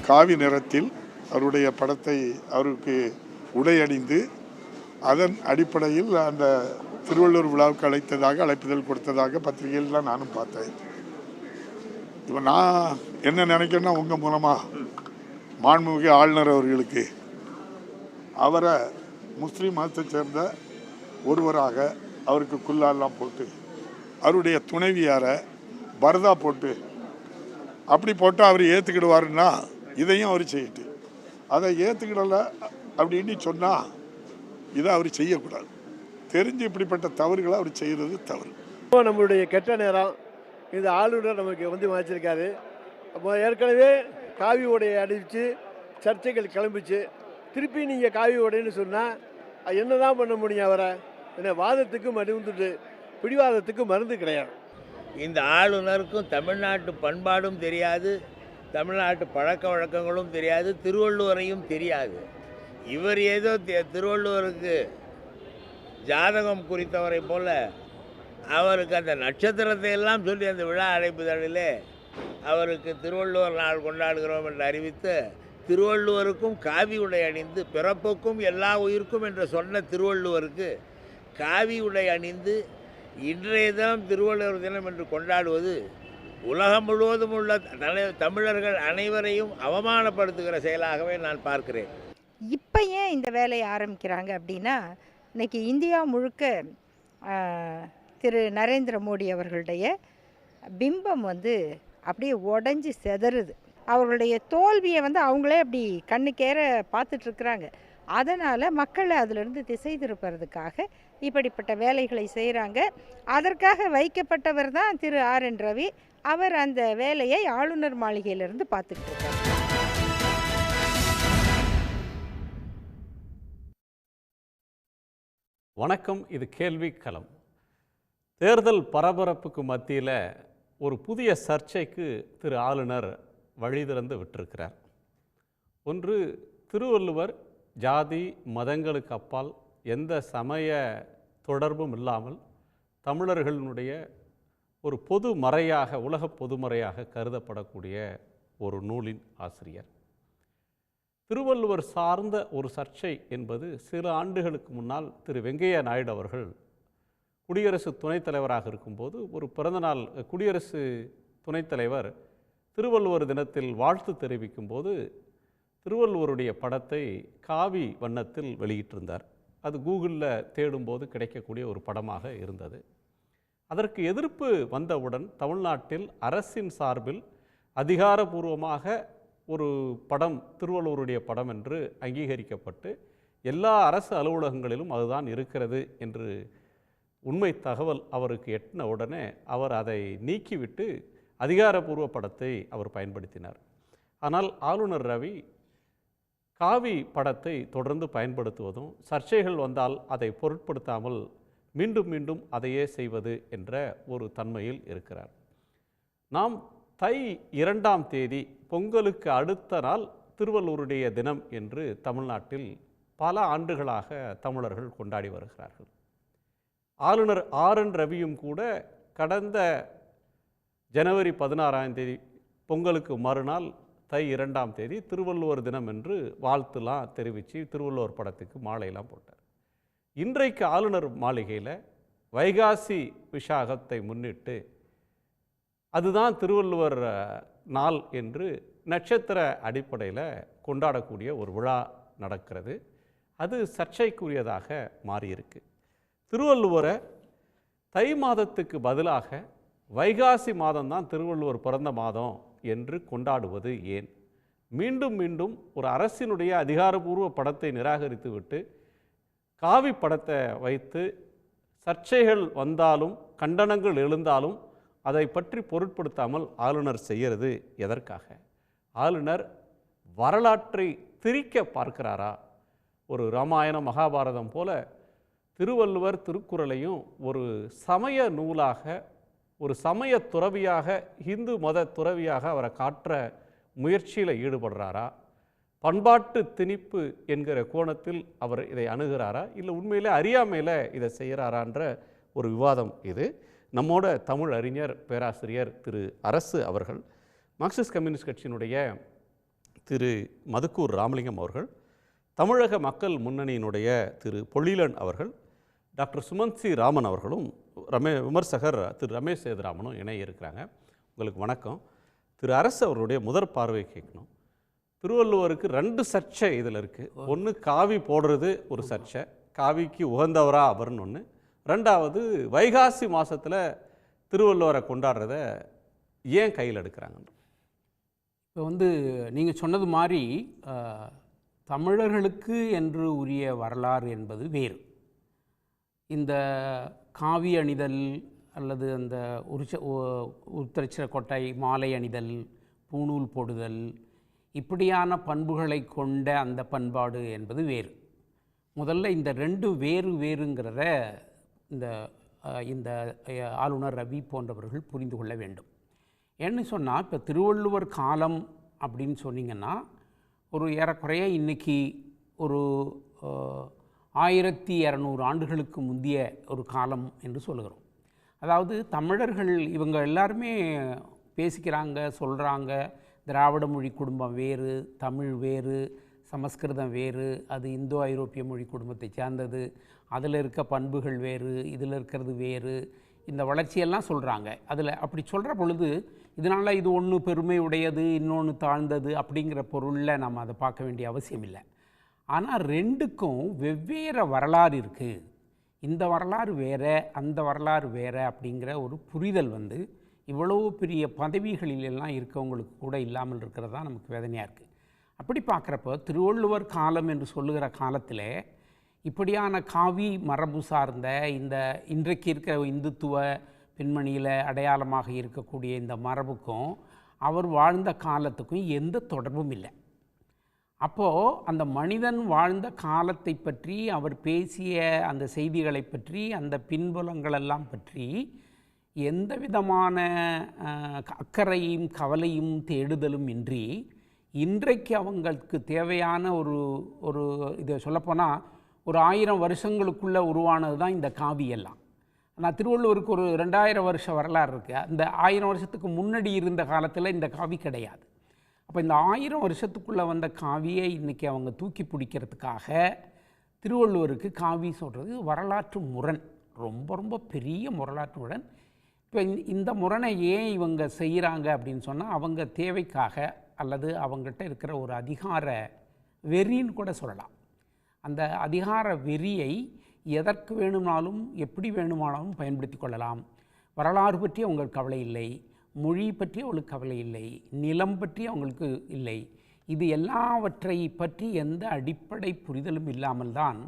காவி நிறத்தில் அவருடைய படத்தை அவருக்கு உடை அணிந்து அதன் அடிப்படையில் அந்த திருவள்ளூர் விழாவுக்கு அழைப்புதல் கொடுத்ததாக பத்திரிகையில் நானும் பார்த்தேன். இப்போ நான் என்ன நினைக்கிறேன்னா, உங்கள் மூலமாக மாண்புமிகு ஆளுநர் அவர்களுக்கு அவரை முஸ்லீம் மதத்தை சேர்ந்த ஒருவராக அவருக்கு குல்லாலாம் போட்டு அவருடைய துணைவியாரை பரதா போட்டு அப்படி போட்டு அவர் ஏற்றுக்கிடுவாருன்னா இதையும் அவர் செய்யிட்டு, அதை ஏற்றுக்கிடலை அப்படின்னு சொன்னால் இதை அவர் செய்யக்கூடாது. தெரிஞ்சு இப்படிப்பட்ட தவறுகளை அவர் செய்கிறது தவறு. நம்மளுடைய கெட்ட நேரம் இந்த ஆளுநர் நமக்கு வந்து வச்சிருக்காரு. அப்போ ஏற்கனவே காவி உடையை அடித்து சர்ச்சைகள் கிளம்பிச்சு. திருப்பி நீங்கள் காவி உடைன்னு சொன்னால் என்ன தான் பண்ண முடியும்? அவரை என்ன வாதத்துக்கு மருந்து பிடிவாதத்துக்கு மருந்து கிடையாது. இந்த ஆளுநருக்கும் தமிழ்நாட்டு பண்பாடும் தெரியாது, தமிழ்நாட்டு பழக்க வழக்கங்களும் தெரியாது, திருவள்ளுவரையும் தெரியாது. இவர் ஏதோ திருவள்ளுவருக்கு ஜாதகம் குறித்தவரை போல அவருக்கு அந்த நட்சத்திரத்தை எல்லாம் சொல்லி அந்த விழா அழைப்புதலிலே அவருக்கு திருவள்ளுவர் நாள் கொண்டாடுகிறோம் என்று அறிவித்து, திருவள்ளுவருக்கும் காவி உடை அணிந்து பிறப்புக்கும் எல்லா உயிருக்கும் என்று சொன்ன திருவள்ளுவருக்கு காவி உடை அணிந்து இன்றைய தினம் திருவள்ளுவர் தினம் என்று கொண்டாடுவது உலகம் முழுவதும் உள்ள தமிழர்கள் அனைவரையும் அவமானப்படுத்துகிற செயலாகவே நான் பார்க்கிறேன். இப்போ ஏன் இந்த வேலையை ஆரம்பிக்கிறாங்க அப்படின்னா, இன்றைக்கி இந்தியா முழுக்க திரு நரேந்திர மோடி அவர்களுடைய பிம்பம் வந்து அப்படியே உடஞ்சி செதறுது. அவர்களுடைய தோல்வியை வந்து அவங்களே அப்படி கண்ணுக்கேற பார்த்துட்ருக்குறாங்க. அதனால் மக்களை அதிலிருந்து திசை திருப்புறதுக்காக இப்படிப்பட்ட வேலைகளை செய்கிறாங்க. அதற்காக வைக்கப்பட்டவர் தான் திரு RN ரவி. அவர் அந்த வேலையை ஆளுநர் மாளிகையிலிருந்து பார்த்துக்கிட்டு இருக்கார். வணக்கம். இது கேள்வி களம். தேர்தல் பரபரப்புக்கு மத்தியில் ஒரு புதிய சர்ச்சைக்கு திரு ஆளுநர் வழி திறந்து விட்டிருக்கிறார். ஒன்று, திருவள்ளுவர் ஜாதி மதங்களுக்கு அப்பால் எந்த சமய தொடர்பும் இல்லாமல் தமிழர்களுடைய ஒரு பொது மறையாக, உலக பொதுமறையாக கருதப்படக்கூடிய ஒரு நூலின் ஆசிரியர். திருவள்ளுவர் சார்ந்த ஒரு சர்ச்சை என்பது சில ஆண்டுகளுக்கு முன்னால் திரு வெங்கையா நாயுடு அவர்கள் குடியரசு துணைத் தலைவராக இருக்கும்போது ஒரு பிறந்தநாள் குடியரசு துணைத் தலைவர் திருவள்ளுவர் தினத்தில் வாழ்த்து தெரிவிக்கும் போது திருவள்ளுவருடைய படத்தை காவி வண்ணத்தில் வெளியிட்டிருந்தார். அது கூகுளில் தேடும்போது கிடைக்கக்கூடிய ஒரு படமாக இருந்தது. அதற்கு எதிர்ப்பு வந்தவுடன் தமிழ்நாட்டில் அரசின் சார்பில் அதிகாரபூர்வமாக ஒரு படம், திருவள்ளுவருடைய படம் என்று அங்கீகரிக்கப்பட்டு எல்லா அரசு அலுவலகங்களிலும் அதுதான் இருக்கிறது என்று உண்மை தகவல் அவருக்கு எட்டின உடனே அவர் அதை நீக்கிவிட்டு அதிகாரபூர்வ படத்தை அவர் பயன்படுத்தினார். ஆனால் ஆளுநர் ரவி காவி படத்தை தொடர்ந்து பயன்படுத்துவதும், சர்ச்சைகள் வந்தால் அதை பொருட்படுத்தாமல் மீண்டும் மீண்டும் அதையே செய்வது என்ற ஒரு தன்மையில் இருக்கிறார். நாம் தை 2ஆம் தேதி பொங்கலுக்கு அடுத்த நாள் திருவள்ளுவருடைய தினம் என்று தமிழ்நாட்டில் பல ஆண்டுகளாக தமிழர்கள் கொண்டாடி வருகிறார்கள். ஆளுநர் RN ரவியும் கூட கடந்த ஜனவரி 16ஆம் தேதி பொங்கலுக்கு மறுநாள் தை 2ஆம் தேதி திருவள்ளுவர் தினம் என்று வாழ்த்துலாம் தெரிவித்து திருவள்ளுவர் படத்துக்கு மாலையெல்லாம் போட்டார். இன்றைக்கு ஆளுநர் மாளிகையில் வைகாசி விசாகத்தை முன்னிட்டு அதுதான் திருவள்ளுவர் நாள் என்று நட்சத்திர அடிப்படையில் கொண்டாடக்கூடிய ஒரு விழா நடக்கிறது. அது சர்ச்சைக்குரியதாக மாறியிருக்கு. திருவள்ளுவரை தை மாதத்துக்கு பதிலாக வைகாசி மாதம்தான் திருவள்ளுவர் பிறந்த மாதம் என்று கொண்டாடுவது ஏன்? மீண்டும் மீண்டும் ஒரு அரசினுடைய அதிகாரபூர்வ படத்தை நிராகரித்து விட்டு காவி படத்தை வைத்து சர்ச்சைகள் வந்தாலும் கண்டனங்கள் எழுந்தாலும் அதை பற்றி பொருட்படுத்தாமல் ஆளுநர் செய்கிறது எதற்காக? ஆளுநர் வரலாற்றை திரிக்க பார்க்கிறாரா? ஒரு ராமாயணம் மகாபாரதம் போல திருவள்ளுவர் திருக்குறளையும் ஒரு சமய நூலாக, ஒரு சமய துறவியாக, இந்து மத துறவியாக அவரை காட்டுற முயற்சியில் ஈடுபடுறாரா? பண்பாட்டு திணிப்பு என்கிற கோணத்தில் அவர் இதை அணுகிறாரா? இல்லை உண்மையிலே அறியாமையில் இதை செய்கிறாரான்ற ஒரு விவாதம் இது. நம்மோட தமிழ் அறிஞர் பேராசிரியர் திரு அரசு அவர்கள் மார்க்சிஸ்ட் கம்யூனிஸ்ட் கட்சியினுடைய திரு மதுக்கூர் ராமலிங்கம் அவர்கள், தமிழக மக்கள் முன்னணியினுடைய திரு பொழிலன் அவர்கள், டாக்டர் சுமந்த் சி ராமன் அவர்களும் விமர்சகர் திரு ரமேஷ் சேதுராமனும் இணைய இருக்கிறாங்க. உங்களுக்கு வணக்கம். திரு அரசு அவர்களுடைய முதற் பார்வை கேட்கணும். திருவள்ளுவருக்கு 2 சர்ச்சை இதில் இருக்குது. ஒன்று காவி போடுறது ஒரு சர்ச்சை, காவிக்கு உகந்தவரா அவர்னு ஒன்று. 2வது வைகாசி மாதத்தில் திருவள்ளுவரை கொண்டாடுறத ஏன் கையில் எடுக்கிறாங்க? இப்போ வந்து நீங்கள் சொன்னது மாதிரி தமிழர்களுக்கு என்று உரிய வரலாறு என்பது வேறு. இந்த காவி அணிதல் அல்லது அந்த உத்தரச்சிர கொட்டை மாலை அணிதல், பூணூல் போடுதல், இப்படியான பண்புகளை கொண்ட அந்த பண்பாடு என்பது வேறு. முதல்ல இந்த 2 வேறுங்கிறத இந்த ஆளுநர் ரவி போன்றவர்கள் புரிந்து கொள்ள வேண்டும். ஏன்னு சொன்னால், இப்போ திருவள்ளுவர் காலம் அப்படின்னு சொன்னீங்கன்னா ஒரு ஏறக்குறைய இன்றைக்கி ஒரு 1200 ஆண்டுகளுக்கு முந்தைய ஒரு காலம் என்று சொல்லுகிறோம். அதாவது தமிழர்கள் இவங்க எல்லாருமே பேசிக்கிறாங்க, சொல்கிறாங்க, திராவிட மொழி குடும்பம் வேறு, தமிழ் வேறு, சமஸ்கிருதம் வேறு, அது இந்தோ ஐரோப்பிய மொழி குடும்பத்தை சார்ந்தது, அதில் இருக்க பண்புகள் வேறு, இதில் இருக்கிறது வேறு, இந்த வளர்ச்சியெல்லாம் சொல்கிறாங்க. அதில் அப்படி சொல்கிற பொழுது இதனால் இது ஒன்று பெருமை உடையது, இன்னொன்று தாழ்ந்தது அப்படிங்கிற பொருளில் நம்ம அதை பார்க்க வேண்டிய அவசியம் இல்லை. ஆனால் 2க்கும் வெவ்வேறு வரலாறு இருக்குது. இந்த வரலாறு வேறு, அந்த வரலாறு வேறு அப்படிங்கிற ஒரு புரிதல் வந்து இவ்வளோ பெரிய பதவிகளிலெல்லாம் இருக்கவங்களுக்கு கூட இல்லாமல் இருக்கிறது தான் நமக்கு வேதனையாக இருக்குது. அப்படி பார்க்குறப்போ திருவள்ளுவர் காலம் என்று சொல்லுகிற காலத்தில் இப்படியான காவி மரபு சார்ந்த இந்த இன்றைக்கு இருக்கிற இந்துத்துவ பெண்மணியில் அடையாளமாக இருக்கக்கூடிய இந்த மரபுக்கும் அவர் வாழ்ந்த காலத்துக்கும் எந்த தொடர்பும் இல்லை. அப்போது அந்த மனிதன் வாழ்ந்த காலத்தை பற்றி, அவர் பேசிய அந்த செய்திகளை பற்றி, அந்த பின்புலங்களெல்லாம் பற்றி எந்த விதமான அக்கறையும் கவலையும் தேடுதலும் இன்றி இன்றைக்கு அவங்களுக்கு தேவையான ஒரு இதை சொல்லப்போனால் ஒரு 1000 வருஷங்களுக்குள்ளே உருவானது தான் இந்த காவியெல்லாம். ஆனால் திருவள்ளுவருக்கு ஒரு 2000 வருஷ வரலாறு இருக்குது. அந்த 1000 வருஷத்துக்கு முன்னாடி இருந்த காலத்தில் இந்த காவி கிடையாது. அப்போ இந்த 1000 வருஷத்துக்குள்ளே வந்த காவியை இன்றைக்கி அவங்க தூக்கி பிடிக்கிறதுக்காக திருவள்ளுவருக்கு காவி சொல்கிறது வரலாற்று முரண், ரொம்ப ரொம்ப பெரிய வரலாற்று முரண். இப்போ இந்த முரணை ஏன் இவங்க செய்கிறாங்க அப்படின்னு சொன்னால், அவங்க தேவைக்காக அல்லது அவங்ககிட்ட இருக்கிற ஒரு அதிகார வெறின்னு கூட சொல்லலாம். அந்த அதிகார வெறியை எதற்கு வேணுமானாலும் எப்படி வேணுமானாலும் பயன்படுத்தி கொள்ளலாம். வரலாறு பற்றி அவங்களுக்கு கவலை இல்லை, மொழி பற்றி அவங்களுக்கு கவலை இல்லை, நிலம் பற்றி அவங்களுக்கு இல்லை. இது எல்லாவற்றை பற்றி எந்த அடிப்படை புரிதலும் இல்லாமல் தான்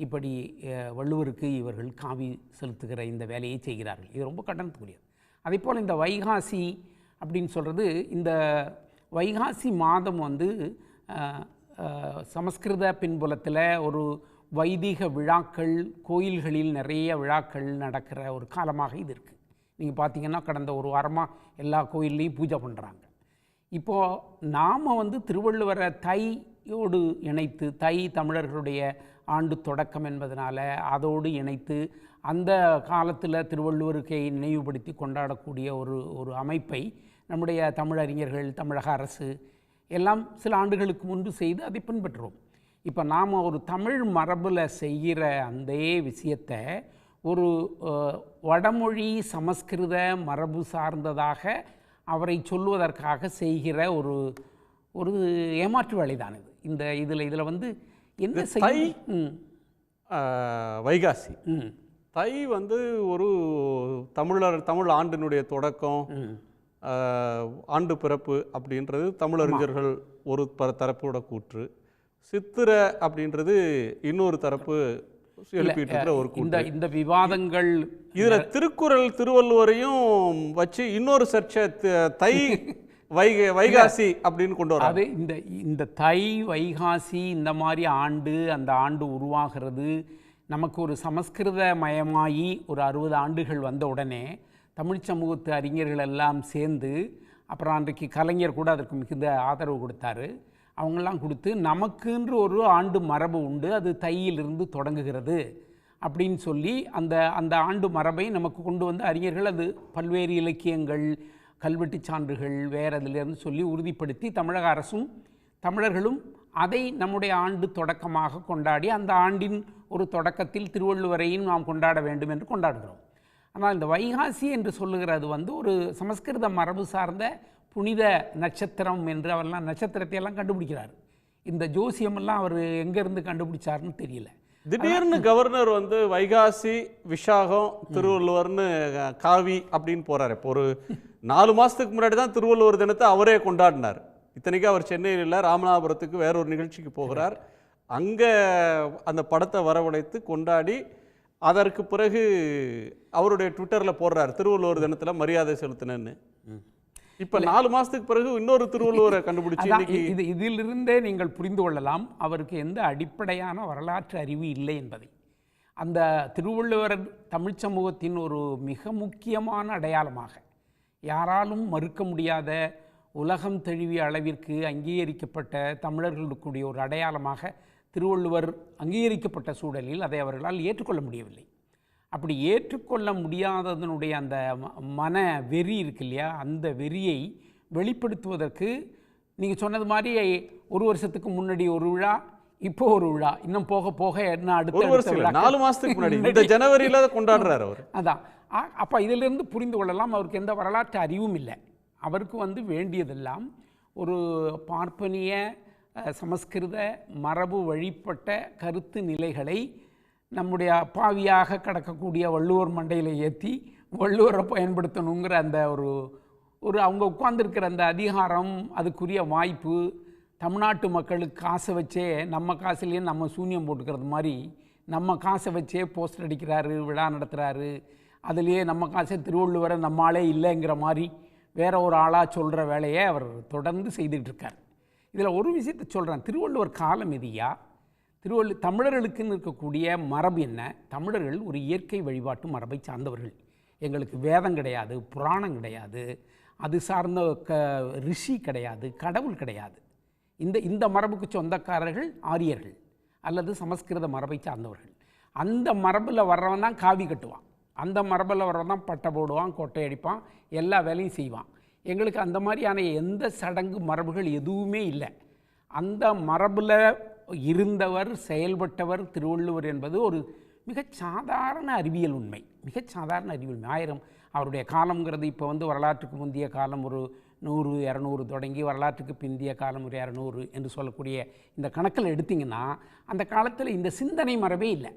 இப்படி வள்ளுவருக்கு இவர்கள் காவி செலுத்துகிற இந்த வேலையை செய்கிறார்கள். இது ரொம்ப கண்டனத்துக்குரியது. அதே போல் இந்த வைகாசி அப்படின்னு சொல்கிறது, இந்த வைகாசி மாதம் வந்து சமஸ்கிருத பின்புலத்தில் ஒரு வைதிக விழாக்கள், கோயில்களில் நிறைய விழாக்கள் நடக்கிற ஒரு காலமாக இது இருக்குது. நீங்கள் பார்த்தீங்கன்னா கடந்த ஒரு வாரமாக எல்லா கோயில்லையும் பூஜை பண்ணுறாங்க. இப்போது நாம் வந்து திருவள்ளுவரை தையோடு இணைத்து, தை தமிழர்களுடைய ஆண்டு தொடக்கம் என்பதனால அதோடு இணைத்து அந்த காலத்தில் திருவள்ளுவருக்கை நினைவுபடுத்தி கொண்டாடக்கூடிய ஒரு அமைப்பை நம்முடைய தமிழறிஞர்கள், தமிழக அரசு எல்லாம் சில ஆண்டுகளுக்கு முன்பு செய்து அதை பின்பற்றுறோம். இப்போ நாம் ஒரு தமிழ் மரபில் செய்கிற அந்த விஷயத்தை ஒரு வடமொழி சமஸ்கிருத மரபு சார்ந்ததாக அவரை சொல்வதற்காக செய்கிற ஒரு ஏமாற்று வேலைதான் இது. இதில் வந்து என்ன தை வைகாசி தை வந்து ஒரு தமிழ் ஆண்டினுடைய தொடக்கம், ஆண்டு பிறப்பு அப்படின்றது தமிழறிஞர்கள் ஒரு தரப்போட கூற்று. சித்திரை அப்படின்றது இன்னொரு தரப்பு எழுப்பிட்டு இருக்கிற ஒரு கூற்று. இந்த விவாதங்கள் இதில் திருக்குறள் திருவள்ளுவரையும் வச்சு இன்னொரு சர்ச்சை தை வைகாசி அப்படின்னு கொண்டு வர. அது இந்த தை வைகாசி இந்த மாதிரி ஆண்டு, அந்த ஆண்டு உருவாகிறது நமக்கு ஒரு சமஸ்கிருத மயமாகி ஒரு 60 ஆண்டுகள் வந்த உடனே தமிழ் சமூகத்து அறிஞர்கள் எல்லாம் சேர்ந்து, அப்புறம் அன்றைக்கு கலைஞர் கூட அதற்கு மிகுந்த ஆதரவு கொடுத்தாரு. அவங்கெல்லாம் கொடுத்து நமக்குன்ற ஒரு ஆண்டு மரபு உண்டு, அது தையிலிருந்து தொடங்குகிறது அப்படின்னு சொல்லி அந்த ஆண்டு மரபை நமக்கு கொண்டு வந்த அறிஞர்கள் அது பல்வேறு இலக்கியங்கள், கல்வெட்டு சான்றுகள் வேறு அதிலிருந்து சொல்லி உறுதிப்படுத்தி தமிழக அரசும் தமிழர்களும் அதை நம்முடைய ஆண்டு தொடக்கமாக கொண்டாடி அந்த ஆண்டின் ஒரு தொடக்கத்தில் திருவள்ளுவரையும் நாம் கொண்டாட வேண்டும் என்று கொண்டாடுகிறோம். ஆனால் இந்த வைகாசி என்று சொல்லுகிறது வந்து ஒரு சமஸ்கிருத மரபு சார்ந்த புனித நட்சத்திரம் என்று அவரெல்லாம் நட்சத்திரத்தை எல்லாம் கண்டுபிடிக்கிறார். இந்த ஜோசியமெல்லாம் அவர் எங்கேருந்து கண்டுபிடிச்சாருன்னு தெரியல. திடீர்னு கவர்னர் வந்து வைகாசி விஷாகம் திருவள்ளுவர்னு காவி அப்படின்னு போறாரு. இப்போ ஒரு 4 மாசத்துக்கு முன்னாடி தான் திருவள்ளுவர் தினத்தை அவரே கொண்டாடினார். இத்தனைக்கு அவர் சென்னையில் இல்லை, ராமநாதபுரத்துக்கு வேற ஒரு நிகழ்ச்சிக்கு போகிறார். அங்கே அந்த படத்தை வரவழைத்து கொண்டாடி அதற்கு பிறகு அவருடைய ட்விட்டரில் போடுறார் திருவள்ளுவர் தினத்தில் மரியாதை செலுத்தினேன்னு. இப்போ 4 மாதத்துக்கு பிறகு இன்னொரு திருவள்ளுவரை கண்டுபிடிச்சி இதிலிருந்தே நீங்கள் புரிந்து கொள்ளலாம் அவருக்கு எந்த அடிப்படையான வரலாற்று அறிவு இல்லை என்பதை. அந்த திருவள்ளுவர் தமிழ் சமூகத்தின் ஒரு மிக முக்கியமான அடையாளமாக, யாராலும் மறுக்க முடியாத உலகம் தழுவிய அளவிற்கு அங்கீகரிக்கப்பட்ட தமிழர்களுக்குடைய ஒரு அடையாளமாக திருவள்ளுவர் அங்கீகரிக்கப்பட்ட சூழலில் அதை அவர்களால் ஏற்றுக்கொள்ள முடியவில்லை. அப்படி ஏற்றுக்கொள்ள முடியாததனுடைய அந்த மன வெறி இருக்கு இல்லையா, அந்த வெறியை வெளிப்படுத்துவதற்கு நீங்கள் சொன்னது மாதிரி ஒரு வருஷத்துக்கு முன்னாடி ஒரு விழா, இப்போ ஒரு விழா, இன்னும் போக போக என்ன அடுத்த 4 மாதத்துக்கு முன்னாடி இந்த ஜனவரியில் கொண்டாடுறாரு அவர். அதான். அப்போ இதிலிருந்து புரிந்து கொள்ளலாம் அவருக்கு எந்த வரலாற்று அறிவும் இல்லை. அவருக்கு வந்து வேண்டியதெல்லாம் ஒரு பார்ப்பனிய சமஸ்கிருத மரபு வழிபட்ட கருத்து நிலைகளை நம்முடைய பாவியாக கடக்கக்கூடிய வள்ளுவர் மண்டையில் ஏற்றி வள்ளுவரை பயன்படுத்தணுங்கிற அந்த ஒரு அவங்க உட்கார்ந்துருக்கிற அந்த அதிகாரம், அதுக்குரிய வாய்ப்பு, தமிழ்நாட்டு மக்களுக்கு காசை வச்சே நம்ம காசுலேயே நம்ம சூன்யம் போட்டுக்கிறது மாதிரி நம்ம காசை வச்சே போஸ்டர் அடிக்கிறாரு, விழா நடத்துகிறாரு, அதுலேயே நம்ம காசை திருவள்ளுவரை நம்மாலே இல்லைங்கிற மாதிரி வேற ஒரு ஆளாக சொல்கிற வேலையை அவர் தொடர்ந்து செய்துகிட்டு இருக்கார். இதில் ஒரு விஷயத்தை சொல்கிறேன், திருவள்ளுவர் காலம் எதியா, தமிழர்களுக்குன்னு இருக்கக்கூடிய மரபு என்ன? தமிழர்கள் ஒரு இயற்கை வழிபாட்டு மரபை சார்ந்தவர்கள். எங்களுக்கு வேதம் கிடையாது, புராணம் கிடையாது, அது சார்ந்த ரிஷி கிடையாது, கடவுள் கிடையாது. இந்த மரபுக்கு சொந்தக்காரர்கள் ஆரியர்கள் அல்லது சமஸ்கிருத மரபை சார்ந்தவர்கள். அந்த மரபில் வர்றவன் தான் காவி கட்டுவான், அந்த மரபில் வர்றவன் தான் பட்டை போடுவான், கொட்டை அடிப்பான், எல்லா வேலையும் செய்வான். எங்களுக்கு அந்த மாதிரியான எந்த சடங்கு மரபுகள் எதுவுமே இல்லை. அந்த மரபில் இருந்தவர், செயல்பட்டவர் திருவள்ளுவர் என்பது ஒரு மிகச் சாதாரண அறிவியல் உண்மை, மிகச் சாதாரண அறிவியல் உண்மை. அவருடைய காலங்கிறது இப்போ வந்து வரலாற்றுக்கு முந்தைய காலம் ஒரு 100-200 தொடங்கி வரலாற்றுக்கு பிந்திய காலம் ஒரு 200 என்று சொல்லக்கூடிய இந்த கணக்கில் எடுத்திங்கன்னா அந்த காலத்தில் இந்த சிந்தனை மரபே இல்லை,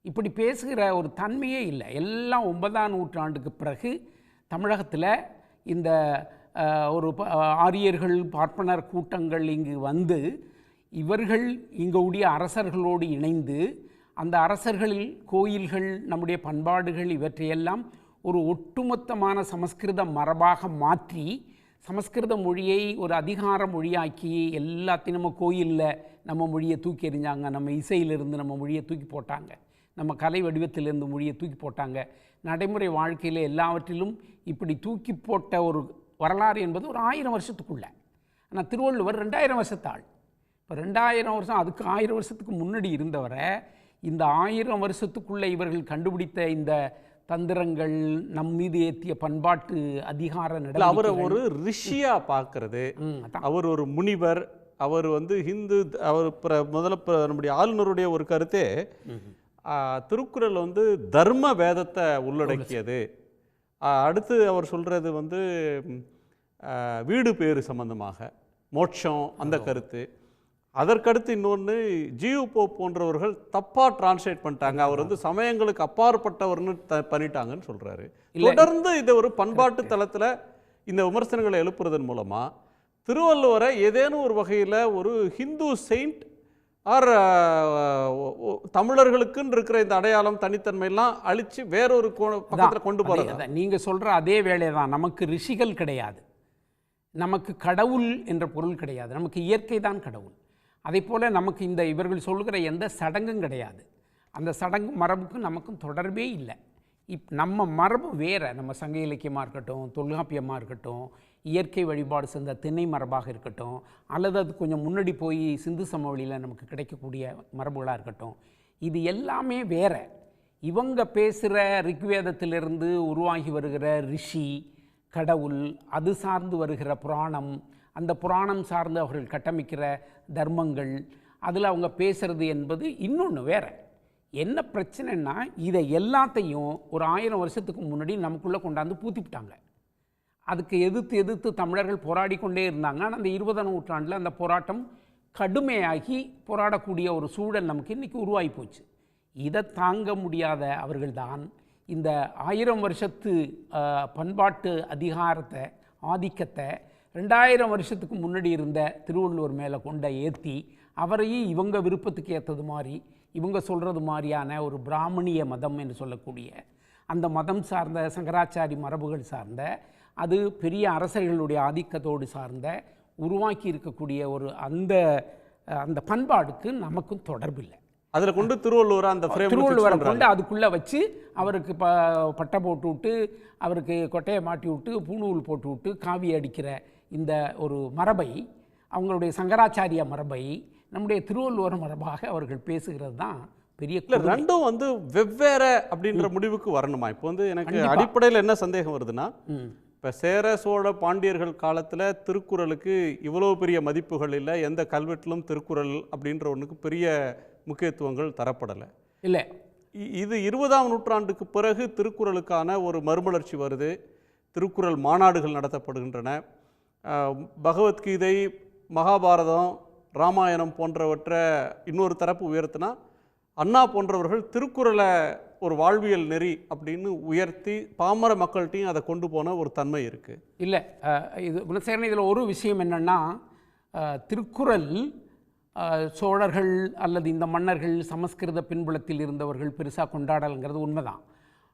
இப்படி பேசுகிற ஒரு தன்மையே இல்லை. எல்லாம் 9ஆம் நூற்றாண்டுக்கு பிறகு தமிழகத்தில் இந்த ஒரு ஆரியர்கள் பார்ப்பனர் கூட்டங்கள் இங்கு வந்து இவர்கள் இங்குடைய அரசர்களோடு இணைந்து அந்த அரசர்களில் கோயில்கள், நம்முடைய பண்பாடுகள் இவற்றையெல்லாம் ஒரு ஒட்டுமொத்தமான சமஸ்கிருத மரபாக மாற்றி சமஸ்கிருத மொழியை ஒரு அதிகார மொழியாக்கி எல்லாத்தையும் நம்ம கோயிலில் நம்ம மொழியை தூக்கி எறிஞ்சாங்க, நம்ம இசையிலிருந்து நம்ம மொழியை தூக்கி போட்டாங்க, நம்ம கலை வடிவத்திலிருந்து மொழியை தூக்கி போட்டாங்க. நடைமுறை வாழ்க்கையில் எல்லாவற்றிலும் இப்படி தூக்கி போட்ட ஒரு வரலாறு என்பது ஒரு 1000 வருஷத்துக்குள்ள. ஆனால் திருவள்ளுவர் 2000 வருஷத்தாள். இப்போ 2000 வருஷம், அதுக்கு 1000 வருஷத்துக்கு முன்னாடி இருந்தவரை இந்த 1000 வருஷத்துக்குள்ளே இவர்கள் கண்டுபிடித்த இந்த தந்திரங்கள், நம் மீது ஏற்றிய பண்பாட்டு அதிகார நடவடிக்கை, அவரை ஒரு ரிஷியா பார்க்கறது, அவர் ஒரு முனிவர், அவர் வந்து ஹிந்து, அவர் முதல்ல நம்முடைய ஆளுநருடைய ஒரு கருத்தே திருக்குறள் வந்து தர்ம வேதத்தை உள்ளடக்கியது. அடுத்து அவர் சொல்கிறது வந்து வீடு பேறு சம்பந்தமாக மோட்சம், அந்த கருத்து. அதற்கடுத்து இன்னொன்று ஜியு போப் போன்றவர்கள் தப்பாக டிரான்ஸ்லேட் பண்ணிட்டாங்க, அவர் வந்து சமயங்களுக்கு அப்பாற்பட்டவர்னு பண்ணிட்டாங்கன்னு சொல்கிறாரு. தொடர்ந்து இதை ஒரு பண்பாட்டு தளத்தில் இந்த விமர்சனங்களை எழுப்புறதன் மூலமாக திருவள்ளுவரை ஏதேனும் ஒரு வகையில் ஒரு ஹிந்து செயின்ட் ஆர் தமிழர்களுக்குன்னு இருக்கிற இந்த அடையாளம் தனித்தன்மையெல்லாம் அழித்து வேறொரு பக்கத்தில் கொண்டு போகிறது. நீங்கள் சொல்கிற அதே வேலை தான். நமக்கு ரிஷிகள் கிடையாது, நமக்கு கடவுள் என்ற பொருள் கிடையாது, நமக்கு இயற்கை தான் கடவுள். அதே போல் நமக்கு இந்த இவர்கள் சொல்கிற எந்த சடங்கும் கிடையாது, அந்த சடங்கு மரபுக்கும் நமக்கும் தொடர்பே இல்லை. நம்ம மரபு வேறு, நம்ம சங்க இலக்கியமாக இருக்கட்டும், தொல்காப்பியமாக இருக்கட்டும், இயற்கை வழிபாடு சேர்ந்த திணை மரபாக இருக்கட்டும், அல்லது அது கொஞ்சம் முன்னாடி போய் சிந்து சமவெளியில் நமக்கு கிடைக்கக்கூடிய மரபுகளாக இருக்கட்டும், இது எல்லாமே வேறு. இவங்க பேசுகிற ரிக்வேதத்திலிருந்து உருவாகி வருகிற ரிஷி, கடவுள், அது சார்ந்து வருகிற புராணம், அந்த புராணம் சார்ந்து அவர்கள் கட்டமைக்கிற தர்மங்கள், அதில் அவங்க பேசுகிறது என்பது இன்னொன்று வேறு. என்ன பிரச்சனைன்னா, இதை எல்லாத்தையும் ஒரு 1000 வருஷத்துக்கு முன்னாடி நமக்குள்ளே கொண்டாந்து பூத்திவிட்டாங்க. அதுக்கு எதிர்த்து தமிழர்கள் போராடி கொண்டே இருந்தாங்க. ஆனால் அந்த 20ஆம் நூற்றாண்டில் அந்த போராட்டம் கடுமையாகி போராடக்கூடிய ஒரு சூழல் நமக்கு இன்றைக்கி உருவாகி போச்சு. இதை தாங்க முடியாத அவர்கள்தான் இந்த 1000 வருஷத்து பண்பாட்டு அதிகாரத்தை, ஆதிக்கத்தை 2000 வருஷத்துக்கு முன்னாடி இருந்த திருவள்ளுவர் மேலே கொண்ட ஏற்றி அவரையும் இவங்க விருப்பத்துக்கு ஏற்றது மாதிரி, இவங்க சொல்கிறது மாதிரியான ஒரு பிராமணிய மதம் என்று சொல்லக்கூடிய அந்த மதம் சார்ந்த சங்கராச்சாரி மரபுகள் சார்ந்த, அது பெரிய அரசர்களுடைய ஆதிக்கத்தோடு சார்ந்த உருவாக்கி இருக்கக்கூடிய ஒரு அந்த பண்பாடுக்கு நமக்கும் தொடர்பில்லை. அதில் கொண்டு திருவள்ளுவரை அந்த திருவள்ளுவரை கொண்டு அதுக்குள்ளே வச்சு அவருக்கு பட்டை போட்டு விட்டு, அவருக்கு கொட்டையை மாட்டி விட்டு, பூணூல் போட்டு விட்டு காவி அடிக்கிற இந்த ஒரு மரபை, அவங்களுடைய சங்கராச்சாரிய மரபை நம்முடைய திருவள்ளுவர் மரபாக அவர்கள் பேசுகிறது தான் பெரிய. ரெண்டும் வந்து வெவ்வேறு அப்படின்ற முடிவுக்கு வரணுமா? இப்போ வந்து எனக்கு அடிப்படையில் என்ன சந்தேகம் வருதுன்னா, இப்போ சேர சோழ பாண்டியர்கள் காலத்தில் திருக்குறளுக்கு இவ்வளோ பெரிய மதிப்புகள் இல்லை, எந்த கல்வெட்டிலும் திருக்குறள் அப்படின்ற ஒன்றுக்கு பெரிய முக்கியத்துவங்கள் தரப்படலை. இல்லை, இது 20ஆம் நூற்றாண்டுக்கு பிறகு திருக்குறளுக்கான ஒரு மறுமலர்ச்சி வருது. திருக்குறள் மாநாடுகள் நடத்தப்படுகின்றன. பகவத்கீதை, மகாபாரதம், ராமாயணம் போன்றவற்றை இன்னொரு தரப்பு உயர்த்தினா, அண்ணா போன்றவர்கள் திருக்குறளை ஒரு வாழ்வியல் நெறி அப்படின்னு உயர்த்தி பாமர மக்கள்கிட்டையும் அதை கொண்டு போன ஒரு தன்மை இருக்குது. இல்லை, இது குணசேகரன், இதில் ஒரு விஷயம் என்னென்னா, திருக்குறள் சோழர்கள் அல்லது இந்த மன்னர்கள் சமஸ்கிருத பின்புலத்தில் இருந்தவர்கள் பெருசாக கொண்டாடலுங்கிறது உண்மைதான்.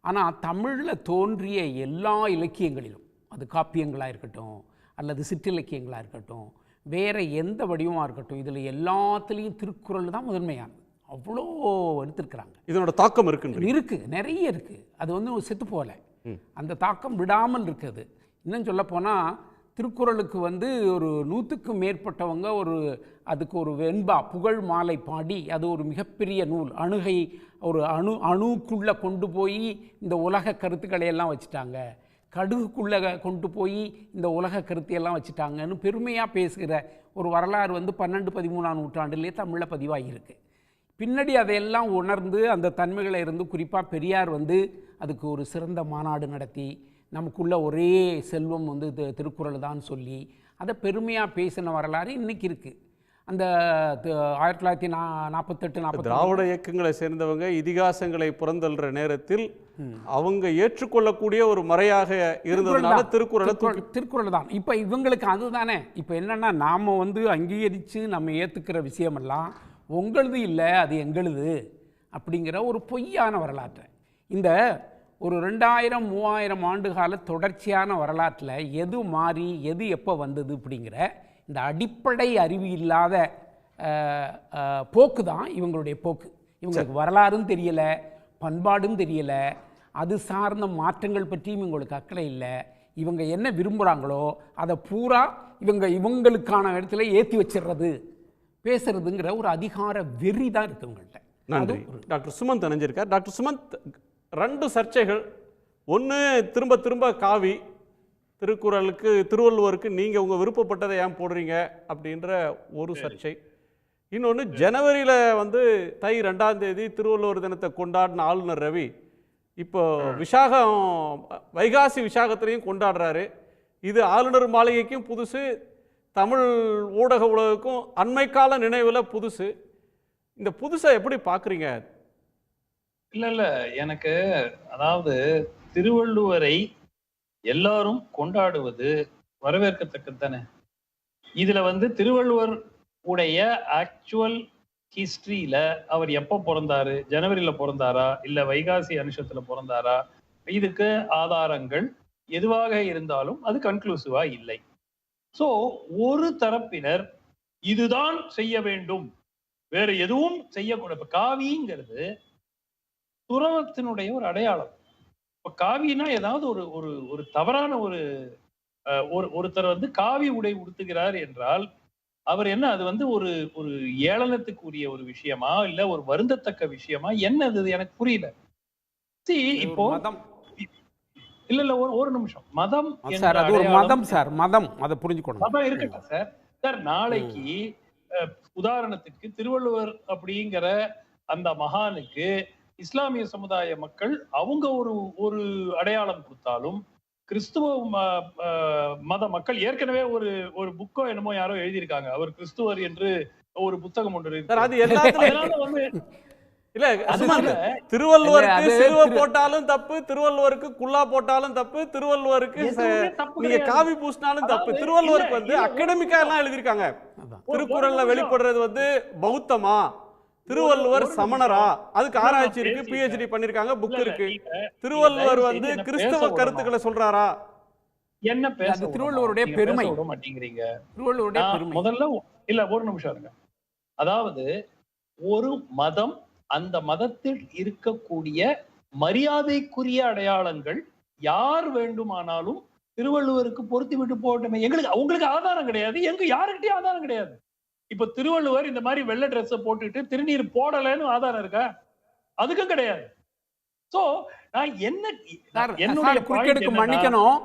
ஆனால் தமிழில் தோன்றிய எல்லா இலக்கியங்களிலும், அது காப்பியங்களாக இருக்கட்டும் அல்லது சிற்றிலக்கியங்களாக இருக்கட்டும், வேறு எந்த வடிவமாக இருக்கட்டும், இதில் எல்லாத்துலேயும் திருக்குறள் தான் முதன்மையானது. அவ்வளோ எடுத்துருக்குறாங்க. இதனோட தாக்கம் இருக்குது, நிறைய இருக்குது. அது வந்து செத்து போகலை, அந்த தாக்கம் விடாமல் இருக்குது. இன்னும் சொல்லப்போனால் திருக்குறளுக்கு வந்து ஒரு 100க்கும் மேற்பட்டவங்க அதுக்கு ஒரு வெண்பா புகழ் மாலை பாடி, அது ஒரு மிகப்பெரிய நூல், ஒரு அணுக்குள்ளே கொண்டு போய் இந்த உலக கருத்துக்களை எல்லாம் வச்சுட்டாங்க, கடுகுக்குள்ளே கொண்டு போய் இந்த உலக கருத்தையெல்லாம் வச்சுட்டாங்கன்னு பெருமையாக பேசுகிற ஒரு வரலாறு வந்து 12-13ஆம் நூற்றாண்டுலேயே தமிழில் பதிவாகியிருக்கு. பின்னாடி அதையெல்லாம் உணர்ந்து அந்த தன்மைகளை இருந்து குறிப்பாக பெரியார் வந்து அதுக்கு ஒரு சிறந்த மாநாடு நடத்தி, நமக்குள்ள ஒரே செல்வம் வந்து திருக்குறள் தான் சொல்லி அதை பெருமையாக பேசின வரலாறு இன்றைக்கி இருக்குது. அந்த 1948 திராவிட இயக்கங்களை சேர்ந்தவங்க இதிகாசங்களை புறந்தள்ளுற நேரத்தில் அவங்க ஏற்றுக்கொள்ளக்கூடிய ஒரு முறையாக இருந்ததுனால திருக்குறள் தான். இப்போ இவங்களுக்கு அதுதானே. இப்போ என்னென்னா, நாம் வந்து அங்கீகரித்து நம்ம ஏற்றுக்கிற விஷயமெல்லாம் உங்களது இல்லை, அது எங்களுது அப்படிங்கிற ஒரு பொய்யான வரலாற்றை, இந்த ஒரு 2000-3000 ஆண்டு கால தொடர்ச்சியான வரலாற்றில் எது மாறி எது எப்போ வந்தது அப்படிங்கிற இந்த அடிப்படை அறிவு இல்லாத போக்கு தான் இவங்களுடைய போக்கு. இவங்களுக்கு வரலாறும் தெரியலை, பண்பாடும் தெரியலை, அது சார்ந்த மாற்றங்கள் பற்றியும் இவங்களுக்கு அக்கறை இல்லை. இவங்க என்ன விரும்புகிறாங்களோ அதை பூரா இவங்களுக்கான இடத்துல ஏற்றி வச்சிடுறது, பேசுறதுங்கிற ஒரு அதிகார வெறி தான் இருக்கு இவங்கள்ட்ட. நன்றி. டாக்டர் சுமந்த் அணிஞ்சிருக்கார். டாக்டர் சுமந்த், 2 சர்ச்சைகள். ஒன்று, திரும்ப திரும்ப காவி திருக்குறளுக்கு, திருவள்ளுவருக்கு நீங்கள் உங்கள் விருப்பப்பட்டதை ஏன் போடுறீங்க அப்படின்ற ஒரு சர்ச்சை. இன்னொன்று, ஜனவரியில் வந்து தை 2ஆம் தேதி திருவள்ளுவர் தினத்தை கொண்டாடின ஆளுநர் ரவி இப்போ வைகாசி விசாகத்திலையும் கொண்டாடுறாரு. இது ஆளுநர் மாளிகைக்கும் புதுசு, தமிழ் ஊடக உலகுக்கும் அண்மைக்கால நினைவில் புதுசு. இந்த புதுசை எப்படி பார்க்குறீங்க? இல்ல எனக்கு அதாவது திருவள்ளுவரை எல்லாரும் கொண்டாடுவது வரவேற்கத்தக்கது தானே. இதுல வந்து திருவள்ளுவர் உடைய ஆக்சுவல் ஹிஸ்டரியில அவர் எப்போ பிறந்தாரு, ஜனவரியில பிறந்தாரா இல்ல வைகாசி அனுஷத்துல பிறந்தாரா, இதுக்கு ஆதாரங்கள் எதுவாக இருந்தாலும் அது கன்க்ளூசிவா இல்லை. சோ ஒரு தரப்பினர் இதுதான் செய்ய வேண்டும், வேற எதுவும் செய்யக்கூடாது. இப்ப காவிங்கிறது துறவத்தினுடைய ஒரு அடையாளம். இப்ப காவினா ஏதாவது ஒரு ஒரு ஒரு தவறான ஒருத்தர் வந்து காவி உடை உடுத்துகிறார் என்றால் அவர் என்ன, அது வந்து ஒரு ஒரு ஏளனத்துக்குரிய ஒரு விஷயமா இல்ல ஒரு வருந்தத்தக்க விஷயமா, என்னது எனக்கு புரியல. இப்போ இல்ல ஒரு நிமிஷம். மதம் என்ற சார் அது ஒரு அடையாளம் மதம் சார், மதம், அதை புரிஞ்சுக்கணும். மதம் இருக்கட்டும் சார். சார் நாளைக்கு உதாரணத்துக்கு திருவள்ளுவர் அப்படிங்கிற அந்த மகானுக்கு இஸ்லாமிய சமுதாய மக்கள் அவங்க ஒரு அடையாளம் கொடுத்தாலும், கிறிஸ்துவ மத மக்கள் ஏற்கனவே ஒரு புக்கோ என்னமோ யாரோ எழுதியிருக்காங்க, அவர் கிறிஸ்துவர் என்று ஒரு புத்தகம் ஒன்று இருக்கு. அது எல்லாத்துலயும் வந்து இல்ல சுமந்த், திருவள்ளுவருக்கு சிலுவை போட்டாலும் தப்பு, திருவள்ளுவருக்கு குல்லா போட்டாலும் தப்பு, திருவள்ளுவருக்கு நீங்க காவி பூசினாலும் தப்பு. திருவள்ளுவருக்கு வந்து அகாடமிக்கா எல்லாம் எழுதியிருக்காங்க. திருக்குறள்ல வெளிப்படுறது வந்து பௌத்தமா, திருவள்ளுவர் சமணரா, அதுக்கு ஆராய்ச்சி இருக்கு, PhD பண்ணிருக்காங்க, புக் இருக்கு. திருவள்ளுவர் வந்து கிறிஸ்தவ கருத்துக்களை சொல்றாரா? என்ன பேச திருவள்ளுவருடைய பெருமை விட மாட்டேங்கிறீங்க. திருவள்ளுவருடைய பெருமை முதல்ல இல்ல ஒரு நிமிஷம் இருங்க. அதாவது ஒரு மதம், அந்த மதத்தில் இருக்கக்கூடிய மரியாதைக்குரிய அடையாளங்கள் யார் வேண்டுமானாலும் திருவள்ளுவருக்கு பொருத்தி விட்டு போகட்டுமே. உங்களுக்கு ஆதாரம் கிடையாது, யாருக்கிட்டையும் ஆதாரம் கிடையாது. இப்ப திருவள்ளுவர் இந்த மாதிரி வெள்ளை ட்ரெஸ் போட்டுட்டு திருநீர் போடலன்னு ஆதாரம் இருக்கா? அதுக்கும் கிடையாது. சோ நான் என்னுடைய குறுக்கெடுக்கு மன்னிக்கணும்,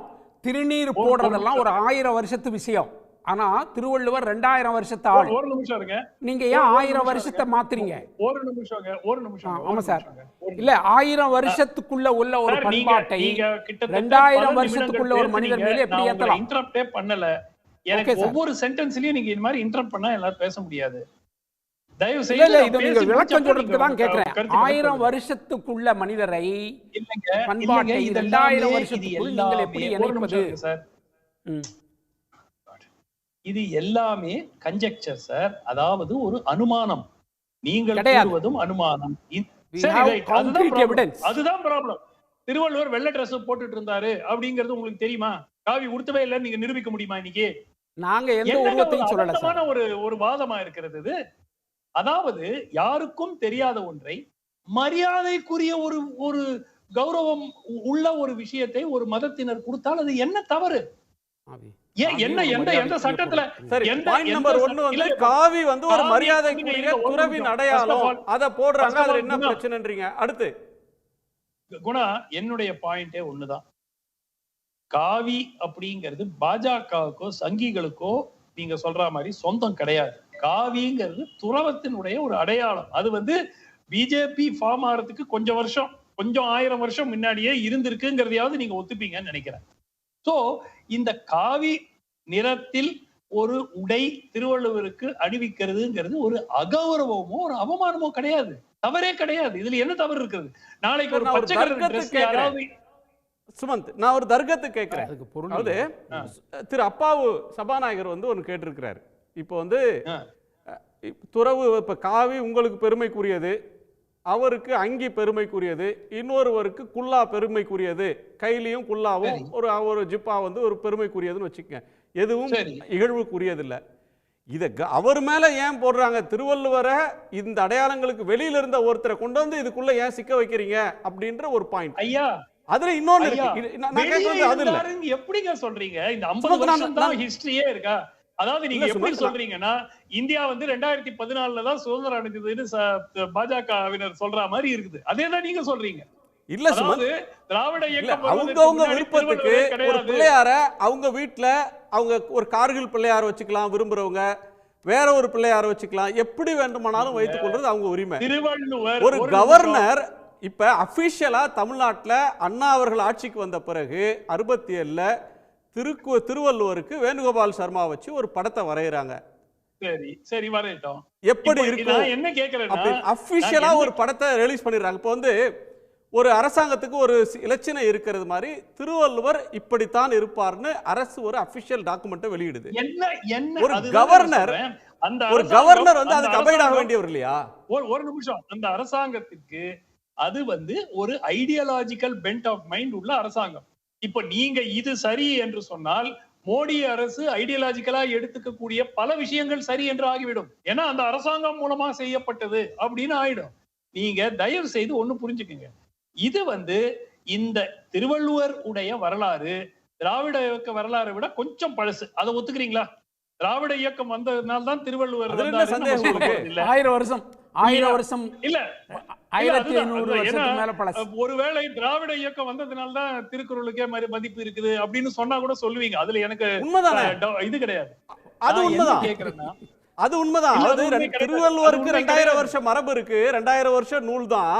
திருநீர் போடுறதெல்லாம் ஒரு 1000 வருஷத்து விஷயம். ஆனா திருவள்ளுவர் 2000 வருஷத்து ஆள். ஒரு நிமிஷம் இருங்க. நீங்க ஏன் 1000 வருஷத்தை மாத்துறீங்க? ஒரு நிமிஷம். ஆமா சார், இல்ல 1000 வருஷத்துக்குள்ள உள்ள ஒரு பண்பாட்டை 2000 வருஷத்துக்குள்ள ஒரு மனிதர் மேல எப்படி ஏத்தலாம்? இன்டரப்டே பண்ணல. எனக்கு ஒவ்வொரு சென்டென்ஸ்லயும் நீங்க இந்த மாதிரி இன்டரப்ட் பண்ணா எல்லாரும் பேச முடியாது. தயவு செய்து இது நீங்க விளக்கம் சொல்றதுக்கு தான் கேக்குறேன். 1000 வருஷத்துக்குள்ள மனிதரை பண்பாட்டை 2000 வருஷத்துக்குள்ள நீங்கள் எப்படி இணைப்பது சார்? இது எல்லாமே கன்ஜெக்சர் சார், அதாவது ஒரு அனுமானம். நீங்கள் கூறுவதும் அனுமானம். அதுதான் ப்ராப்ளம். திருவள்ளுவர் வெள்ளை டிரஸ் போட்டுட்டு இருந்தாரு அப்படிங்கிறது உங்களுக்கு தெரியுமா? காவி உடுத்தவே இல்லைன்னு நீங்க நிரூபிக்க முடியுமா? இன்னைக்கு நாங்க எந்த உருவத்தையும் சொல்லல சார். ஒரு வாதமா இருக்கிறது இது. அதாவது யாருக்கும் தெரியாத ஒன்றை, மரியாதைக்குரிய ஒரு கௌரவம் உள்ள ஒரு விஷயத்தை ஒரு மதத்தினர் கொடுத்தால் அது என்ன தவறு? எந்த சட்டத்துல? நம்பர் 1 வந்து காவி வந்து ஒரு மரியாதைக்குரிய துறவின் அடையாளம், அத போடுறாங்க, அதுல என்ன பிரச்சனைன்றீங்க? அடுத்து குணா, என்னுடைய பாயிண்டே ஒண்ணுதான். காவி அப்படிங்கிறது பாஜகவுக்கோ சங்கிகளுக்கோ நீங்க சொல்ற மாதிரி சொந்தம் கிடையாது. காவிங்கிறது துறவத்தினுடைய ஒரு அடையாளம். அது வந்து பிஜேபி ஃபார்ம் ஆகிறதுக்கு கொஞ்சம் 1000 வருஷம் முன்னாடியே இருந்திருக்குங்கிறதையாவது நீங்க ஒத்துப்பீங்கன்னு நினைக்கிறேன். சோ இந்த காவி நிறத்தில் ஒரு உடை திருவள்ளுவருக்கு அணிவிக்கிறதுங்கிறது ஒரு அகௌரவமோ ஒரு அவமானமோ கிடையாது, தவறே கிடையாது. இதுல என்ன தவறு இருக்குது? நாளைக்கு ஒரு பச்சை கலர் Dress யாராவது சுமந்த், நான் ஒரு தர்க்கத்து கேட்கிறேன். அதாவது திரு அப்பாவு சபாநாயகர் வந்து ஒன்று கேட்டிருக்கிறாரு. இப்போ வந்து துறவு, இப்போ காவி உங்களுக்கு பெருமைக்குரியது, அவருக்கு அங்கி பெருமைக்குரியது, இன்னொருவருக்கு குல்லா பெருமைக்குரியது, கையிலையும் குல்லாவும் ஒரு ஜிப்பா வந்து ஒரு பெருமைக்குரியதுன்னு வச்சுக்கங்க. எதுவும் இகழ்வுக்குரியதில்லை. இதை அவர் மேல ஏன் போடுறாங்க? திருவள்ளுவரை இந்த அடையாளங்களுக்கு வெளியில இருந்த ஒருத்தரை கொண்டு வந்து இதுக்குள்ள ஏன் சிக்க வைக்கிறீங்க அப்படின்ற ஒரு பாயிண்ட். ஐயா, அதுல இன்னொன்னு இருக்கு. நான் கேக்குறது அது இல்ல. எப்படிங்க சொல்றீங்க? இந்த 50 வருஷம் தான் ஹிஸ்டரியே இருக்கா? அதாவது நீங்க எப்படி சொல்றீங்கன்னா இந்தியா வந்து 2014 தான் சுதந்திரம் அடைஞ்சதுன்னு பாஜகவினர் சொல்ற மாதிரி இருக்குது. அதேதான் நீங்க சொல்றீங்க. இல்ல சுமந்த், திராவிட இயக்கம் அவங்க விருப்பத்துக்கு ஒரு பிள்ளையார அவங்க வீட்டுல அவங்க ஒரு கார்கில் பிள்ளையார வச்சுக்கலாம், விரும்புறவங்க வேற ஒரு பிள்ளையார வச்சுக்கலாம், எப்படி வேண்டுமானாலும் வைத்துக் கொள்றது அவங்க உரிமை. திருவள்ளுவர் ஒரு கவர்னர் இப்ப அபிஷியலா தமிழ்நாட்டில் அண்ணா அவர்கள் ஆட்சிக்கு வந்த பிறகு 67ல திருவள்ளுவருக்கு வேணுகோபால் சர்மா வச்சு ஒரு படத்தை வரையறாங்க. சரி வரையட்டும். எப்படி இருக்கு? நான் என்ன கேக்குறேன்னா, அபிஷியலா ஒரு படத்தை ரிலீஸ் பண்ணிடுறாங்க. இப்போ வந்து ஒரு அரசாங்கத்துக்கு ஒரு இலட்சணை இருக்கிறது மாதிரி திருவள்ளுவர் இப்படித்தான் இருப்பார்னு அரசு ஒரு அபிஷியல் டாக்குமெண்ட்டை வெளியிடுது. ஒரு கவர்னர் வந்து அதுக்கு அபைடாக வேண்டியவர் இல்லையா? ஒரு நிமிஷம். அந்த அரசாங்கத்துக்கு அது வந்து ஒரு ஐடியாலஜிக்கல் பென்ட் ஆஃப் மைண்ட் உள்ள அரசாங்கம். இப்ப நீங்க இது சரி என்று சொன்னால் மோடி அரசு ஐடியாலஜிக்கலா எடுத்துக்கக்கூடிய பல விஷயங்கள் சரி என்று ஆகிவிடும். ஏன்னா அந்த அரசாங்கம் மூலமா செய்யப்பட்டது அப்படின்னு ஆயிடும். நீங்க தயவு செய்து ஒண்ணு புரிஞ்சுக்குங்க. இது வந்து இந்த திருவள்ளுவர் உடைய வரலாறு திராவிட இயக்க வரலாறை விட கொஞ்சம் பழசு. அதை ஒத்துக்கிறீங்களா? திராவிட இயக்கம் வந்ததுனால தான் திருவள்ளுவர் 1000 வருஷம் 1000 வருஷம் இல்ல 1500 வருஷத்துக்கு மேல பழசு. ஒருவேளை திராவிட இயக்கம் வந்ததுனாலதான் திருக்குறளுக்கே மதிப்பு இருக்குது அப்படின்னு சொன்னா கூட சொல்லுவீங்க. அதுல எனக்கு இது கிடையாது. அது உண்மைதான். கேக்குறேன்னா அது உண்மைதான். திருவள்ளுவருக்கு 2000 வருஷம் மரபு இருக்கு, 2000 வருஷம் நூல் தான்,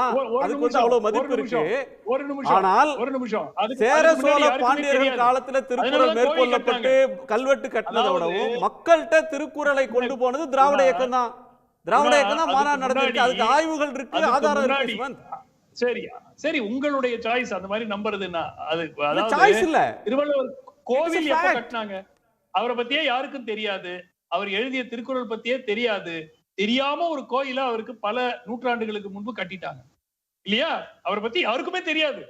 அதுக்கு வந்து அவ்வளவு மதிப்பு இருக்கு. ஆனால் சேர சோழ பாண்டியர்கள் காலத்துல திருக்குறள் மேற்கொள்ளப்பட்டு கல்வெட்டு கட்டினதை விடவும் மக்கள்கிட்ட திருக்குறளை கொண்டு போனது திராவிட இயக்கம் தான். திராவிட இயக்கம் தான் மாநாடு நடந்திருக்கு, அதுக்கு ஆய்வுகள் இருக்கு, ஆதாரம் இருக்கு. சரி சரி, உங்களுடைய சாய்ஸ் அந்த மாதிரி நம்புறதுன்னா அது சாய்ஸ் இல்ல. திருவள்ளுவர் கோவில் எப்ப கட்டினாங்க அவரை பத்தியே யாருக்கும் தெரியாது. அவர் எழுதிய திருக்குறள் பத்தியே தெரியாது. தெரியாம ஒரு கோயில அவருக்கு பல நூற்றாண்டுகளுக்கு முன்பு கட்டிட்டாங்க இல்லையா? அவரை பத்தி யாருக்குமே தெரியாது.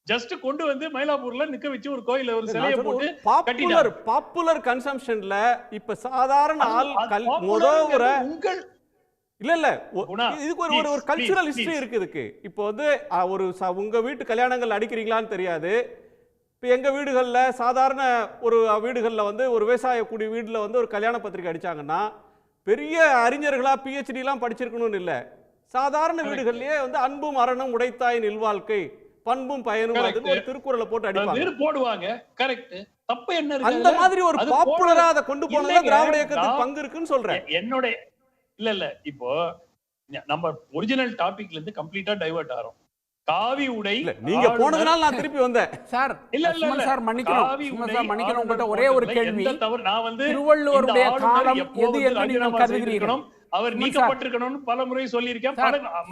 ஜஸ்ட் கொண்டு வந்து மயிலாப்பூர்ல நிக்க வச்சு ஒரு கோயில ஒரு சிலையை போட்டு கட்டிட்டாங்க. பாப்புலர் கன்சம்ஷன்ல இப்ப சாதாரண ஆள் உங்கள் இல்ல இல்ல இதுக்கு ஒரு கல்ச்சுரல் ஹிஸ்டரி இருக்கு. இதுக்கு இப்போ வந்து ஒரு உங்க வீட்டு கல்யாணங்கள் அடிக்கிறீங்களான்னு தெரியாது. இப்போ எங்கள் வீடுகளில் சாதாரண ஒரு வீடுகளில் வந்து ஒரு விவசாய கூடிய வீட்டில் வந்து ஒரு கல்யாண பத்திரிக்கை அடித்தாங்கன்னா பெரிய அறிஞர்களாக பிஹெச்டிலாம் படிச்சிருக்கணும்னு இல்லை. சாதாரண வீடுகள்லேயே வந்து அன்பும் அறனும் உடைத்தாயின் இல்வாழ்க்கை பண்பும் பயனும் ஒரு திருக்குறளை போட்டு அடிப்பாங்க போடுவாங்க. கரெக்ட். தப்பு என்ன இருக்கு? அந்த மாதிரி ஒரு பாப்புலரா அதை கொண்டு போனது திராவிட இயக்கத்துக்கு பங்கு இருக்குன்னு சொல்றேன். என்னோட இல்ல இப்போ நம்ம ஒரிஜினல் டாபிக்ல இருந்து கம்ப்ளீட்டா டைவர்ட் ஆறோம். காவி உடை நீங்க போனதனால நான் திருப்பி வந்தேன் சார். இல்ல சார் மன்னிக்கணும் உங்கள்ட்ட ஒரே ஒரு கேள்வி. நான் வந்து திருவள்ளுவருடைய காலம் எது என்று நீங்கள் கருதுகிறீர்கள்? அவர் நீக்கப்பட்டிருக்கணும்னு பல முறை சொல்லியிருக்கேன்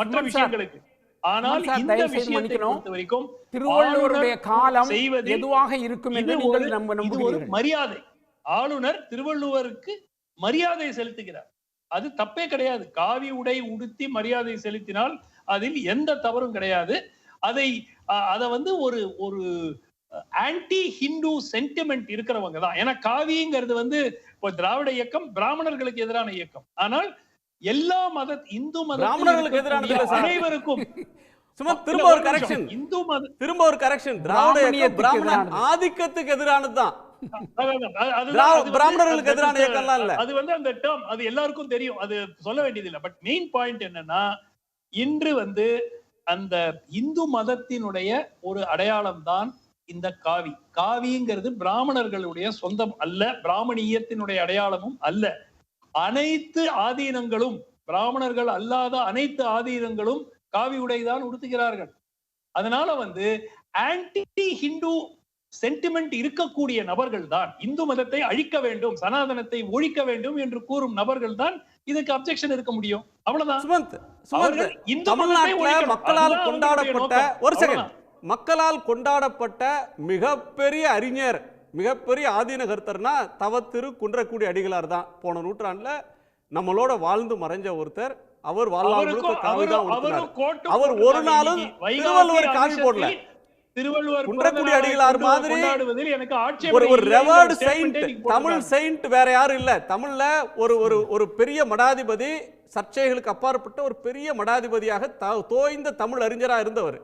மற்ற விஷயங்களுக்கு. ஆனால் இந்த விஷயத்தை பொறுத்த வரைக்கும் திருவள்ளுவருடைய காலம் எதுவாக இருக்கும் என்று நீங்கள் நம்புகிறீர்கள்? மரியாதை. ஆளுநர் திருவள்ளுவருக்கு மரியாதை செலுத்துகிறார், அது தப்பே கிடையாது. காவி உடை உடுத்தி மரியாதை செலுத்தினால் அதில் எந்த தவறும் கிடையாது. அதை வந்து ஒரு ஒரு ஆன்டி ஹிந்து சென்டிமெண்ட் இருக்கிறவங்க தான். ஏன்னா காவிங்கிறது வந்து இப்போ திராவிட இயக்கம் பிராமணர்களுக்கு எதிரான இயக்கம். ஆனால் எல்லா இந்து பிராமணர்களுக்கு எதிரான அனைவருக்கும் திரும்ப ஒரு கரெக்ஷன். இந்து திரும்ப ஒரு கரெக்ஷன். திராவிட இயக்கம் பிராமணன் ஆதிக்கத்துக்கு எதிரானதுதான், பிராமணர்களுக்கு எதிரான இயக்கம்லாம் இல்ல. அது வந்து அந்த டேர்ம் அது எல்லாருக்கும் தெரியும், அது சொல்ல வேண்டியது இல்லை. பட் மெயின் பாயிண்ட் என்னன்னா, இன்று வந்து அந்த இந்து மதத்தினுடைய ஒரு அடையாளம் தான் இந்த காவி. காவிங்கிறது பிராமணர்களுடைய சொந்தம் அல்ல, பிராமணியத்தினுடைய அடையாளமும் அல்ல. அனைத்து ஆதீனங்களும், பிராமணர்கள் அல்லாத அனைத்து ஆதீனங்களும் காவி உடைதான் உடுத்துகிறார்கள். அதனால வந்து ஆன்டி ஹிந்து சென்டிமெண்ட் இருக்கக்கூடிய நபர்கள் தான் இந்து மதத்தை அழிக்க வேண்டும், சனாதனத்தை ஒழிக்க வேண்டும் என்று கூறும் நபர்கள் தான் இதுக்கு அப்செக்ஷன் இருக்க முடியும். அவ்வளவுதான். தமிழ்நாட்டில் மக்களால் கொண்டாடப்பட்ட ஒரு செகண்ட் மக்களால் கொண்டாடப்பட்ட மிகப்பெரிய அறிஞர், மிகப்பெரிய ஆதீன கர்த்தர்னா தவத்திரு குன்றக்குடி அடிகளார் தான். போன நூற்றாண்டுல நம்மளோட வாழ்ந்து மறைஞ்ச ஒருத்தர். அவர் வாழ்நாள் அவர் ஒரு நாளும் திருவள்ளுவர் காவி போடல. குன்றக்குடி அடிகளார் மாதிரி ஒரு ரெவர்டு செயின்ட், தமிழ் செயின்ட் வேற யாரும் இல்ல. தமிழ்ல ஒரு பெரிய மடாதிபதி, சர்ச்சைகளுக்கு அப்பாற்பட்ட ஒரு பெரிய மடாதிபதியாக தோய்ந்த தமிழ் அறிஞராக இருந்தவர்.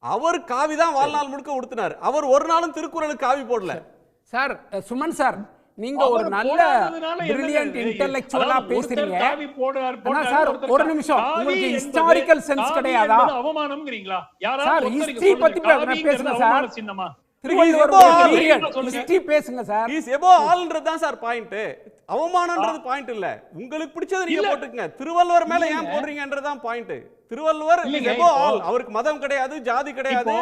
அவர் காவி தான் வாழ்நாள் முழுக்க உடுத்தினார். அவர் ஒரு நாளும் திருக்குறளுக்கு காவி போடல. சார் சுமன் சார், நீங்க ஒரு நல்ல பிரில்லியன்ட் இன்டெலெக்சுவலா பேசுறீங்க. சார் ஒரு நிமிஷம், உங்களுக்கு ஹிஸ்டாரிக்கல் சென்ஸ் கிடையாதா? அவமானம்ங்கறீங்களா? சார் ஹிஸ்டரி பத்தி பேசுங்க சார். திருவள்ளுவர் ஹிஸ்டரி பேசுங்க சார். இஸ் எபோ ஆல்ன்றது தான் சார் பாயிண்ட். அவமானம்ன்றது பாயிண்ட் இல்ல. உங்களுக்கு பிடிச்சதை நீங்க போட்டுக்கங்க. திருவள்ளுவர் மேல ஏன் போடுறீங்கன்றது தான் பாயிண்ட். திருவள்ளுவர் எபோ ஆல். அவருக்கு மதம் கிடையாது, ஜாதி கிடையாது.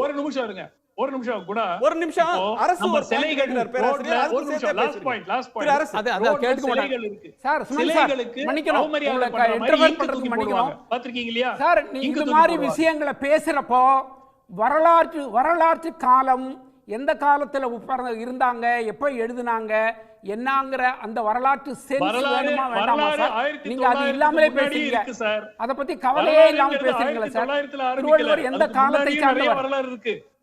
ஒரு நிமிஷம் இருங்க, ஒரு நிமிஷம் கூட ஒரு நிமிஷம். அரசு ஒரு சிலைகள் பேராசிரியர் ஒரு நிமிஷம் லாஸ்ட் பாயிண்ட் அத கேட்க மாட்டாங்க சார். சிலைகளுக்கு மன்னிக்கணும், உங்களுக்கு இன்டர்வெல் பண்றதுக்கு மன்னிக்கணும். பாத்துக்கிங்க இல்லையா சார்? இந்த மாதிரி விஷயங்களை பேசுறப்போ வரலாற்று காலம் எந்த காலத்துல இருந்தாங்க, எப்ப எழுதுனாங்க என்னங்கற அந்த வரலாற்று சென்ஸ் வேணுமா வேண்டாமா சார்? நீங்க அது இல்லாமலே பேசுறீங்க. அத பத்தி கவலையே இல்லாம பேசுறீங்களா சார்? திருவள்ளுவர் எந்த காலத்தை சார்ந்தவர்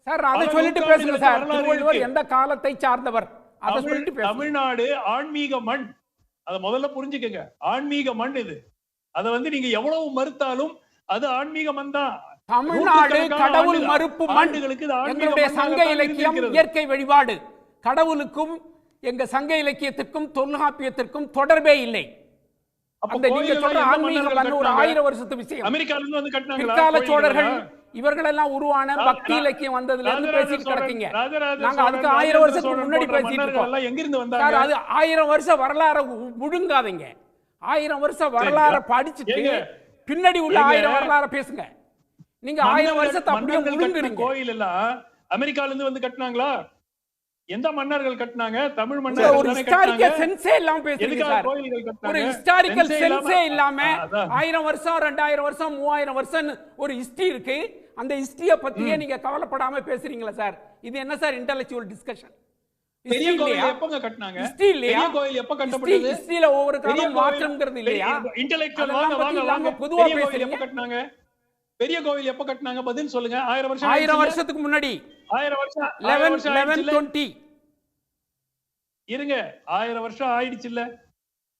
சார்? அதை சொல்லிட்டு பேசுங்க சார். திருவள்ளுவர் எந்த காலத்தை சார்ந்தவர் அதை சொல்லிட்டு பேசுங்க. தமிழ்நாடு ஆன்மீக மண், அத முதல்ல புரிஞ்சுக்கங்க. ஆன்மீக மண் இது. அத வந்து நீங்க எவ்வளவு மறுத்தாலும் அது ஆன்மீக மண் தான். தமிழ்நாடு கடவுள் மறுப்பு மண். எங்களுடைய சங்க இலக்கியம் இயற்கை வழிபாடு. கடவுளுக்கும் எங்க சங்க இலக்கியத்திற்கும் தொல்காப்பியத்திற்கும் தொடர்பே இல்லை. அப்ப அந்த நீங்க கோயில் சொல்ற எல்லாம் எந்த ஆன்மீகம் மன்னர்கள் பண்ண ஒரு கட்டினாங்க? 1000 வருஷத்து விஷயம். அமெரிக்கால இருந்து வந்து கட்டினாங்களா பிற்கால கோயில்கள் சோழர்கள் எல்லாம்? இவர்களெல்லாம் உருவான பக்தி இலக்கியம் வந்ததுல இருந்து ராஜராஜ பேசிட்டு சோழன், கிடக்கீங்க. ராஜராஜ நாங்க சோழன், அதுக்கு 1000 ராஜேந்திர வருஷத்துக்கு சோழன் முன்னாடி போன்ற பேசிட்டு மன்னர்கள் இருக்கோம் எல்லாம் எங்கிருந்து சார். வந்தாங்க? அது 1000 வருஷ வரலாறு முழுங்காதீங்க. 1000 வருஷ வரலாறை படிச்சுட்டு ஏங்க, பின்னாடி உள்ள ஏங்க, 1000 வரலாறை பேசுங்க. நீங்க 1000 வருஷத்தை அப்படியே மன்னர்கள் கட்டின முழுங்குறீங்க. கோயில் எல்லாம் அமெரிக்கால இருந்து வந்து கட்டினாங்களா? எந்த மன்னர்கள் கட்டினாங்க? தமிழ் ஒரு மன்னர்கள் தானே ஹிஸ்டாரிக்கல் கட்டினாங்க. சென்ஸே இல்லாம பேசுறீங்க எதுக்காக சார். கோயில்கள் ஒரு கட்டினாங்க? ஹிஸ்டாரிக்கல் சென்ஸே சென்ஸே இல்லாம அதான். 1000 வருஷம் 2000 வருஷம் 3000 வருஷம் ஒரு ஹிஸ்டரி இருக்கு. அந்த ஹிஸ்டரிய பத்தியே நீங்க கவலைப்படாம பேசுறீங்களா சார்? இது என்ன சார் இன்டெலெக்சுவல் டிஸ்கஷன்? பெரிய கோயில் எப்பங்க கட்டினாங்க? ஹிஸ்டரி இல்லையா? பெரிய கோயில் எப்ப கட்டப்பட்டது? ஹிஸ்டரியில ஒவ்வொரு பெரிய காலம் மாற்றம்ங்கிறது இல்லையா? இன்டெலெக்சுவல் அதெல்லாம் வாங்க பத்தி வாங்க இல்லாம வாங்க. பொதுவா பெரிய கோயில் எப்ப பேசுறீங்க. கட்டினாங்க? பெரிய கோயில் எப்ப கட்டினாங்க? பதில் சொல்லுங்க. 1000 வருஷம் 1000 ஆயிடுச்சுல்ல? வருஷத்துக்கு முன்னாடி 1000 வருஷம் 11 ஆயிடுச்சுல்ல? 20 இருங்க, 1000 வருஷம் ஆயிடுச்சு இல்ல?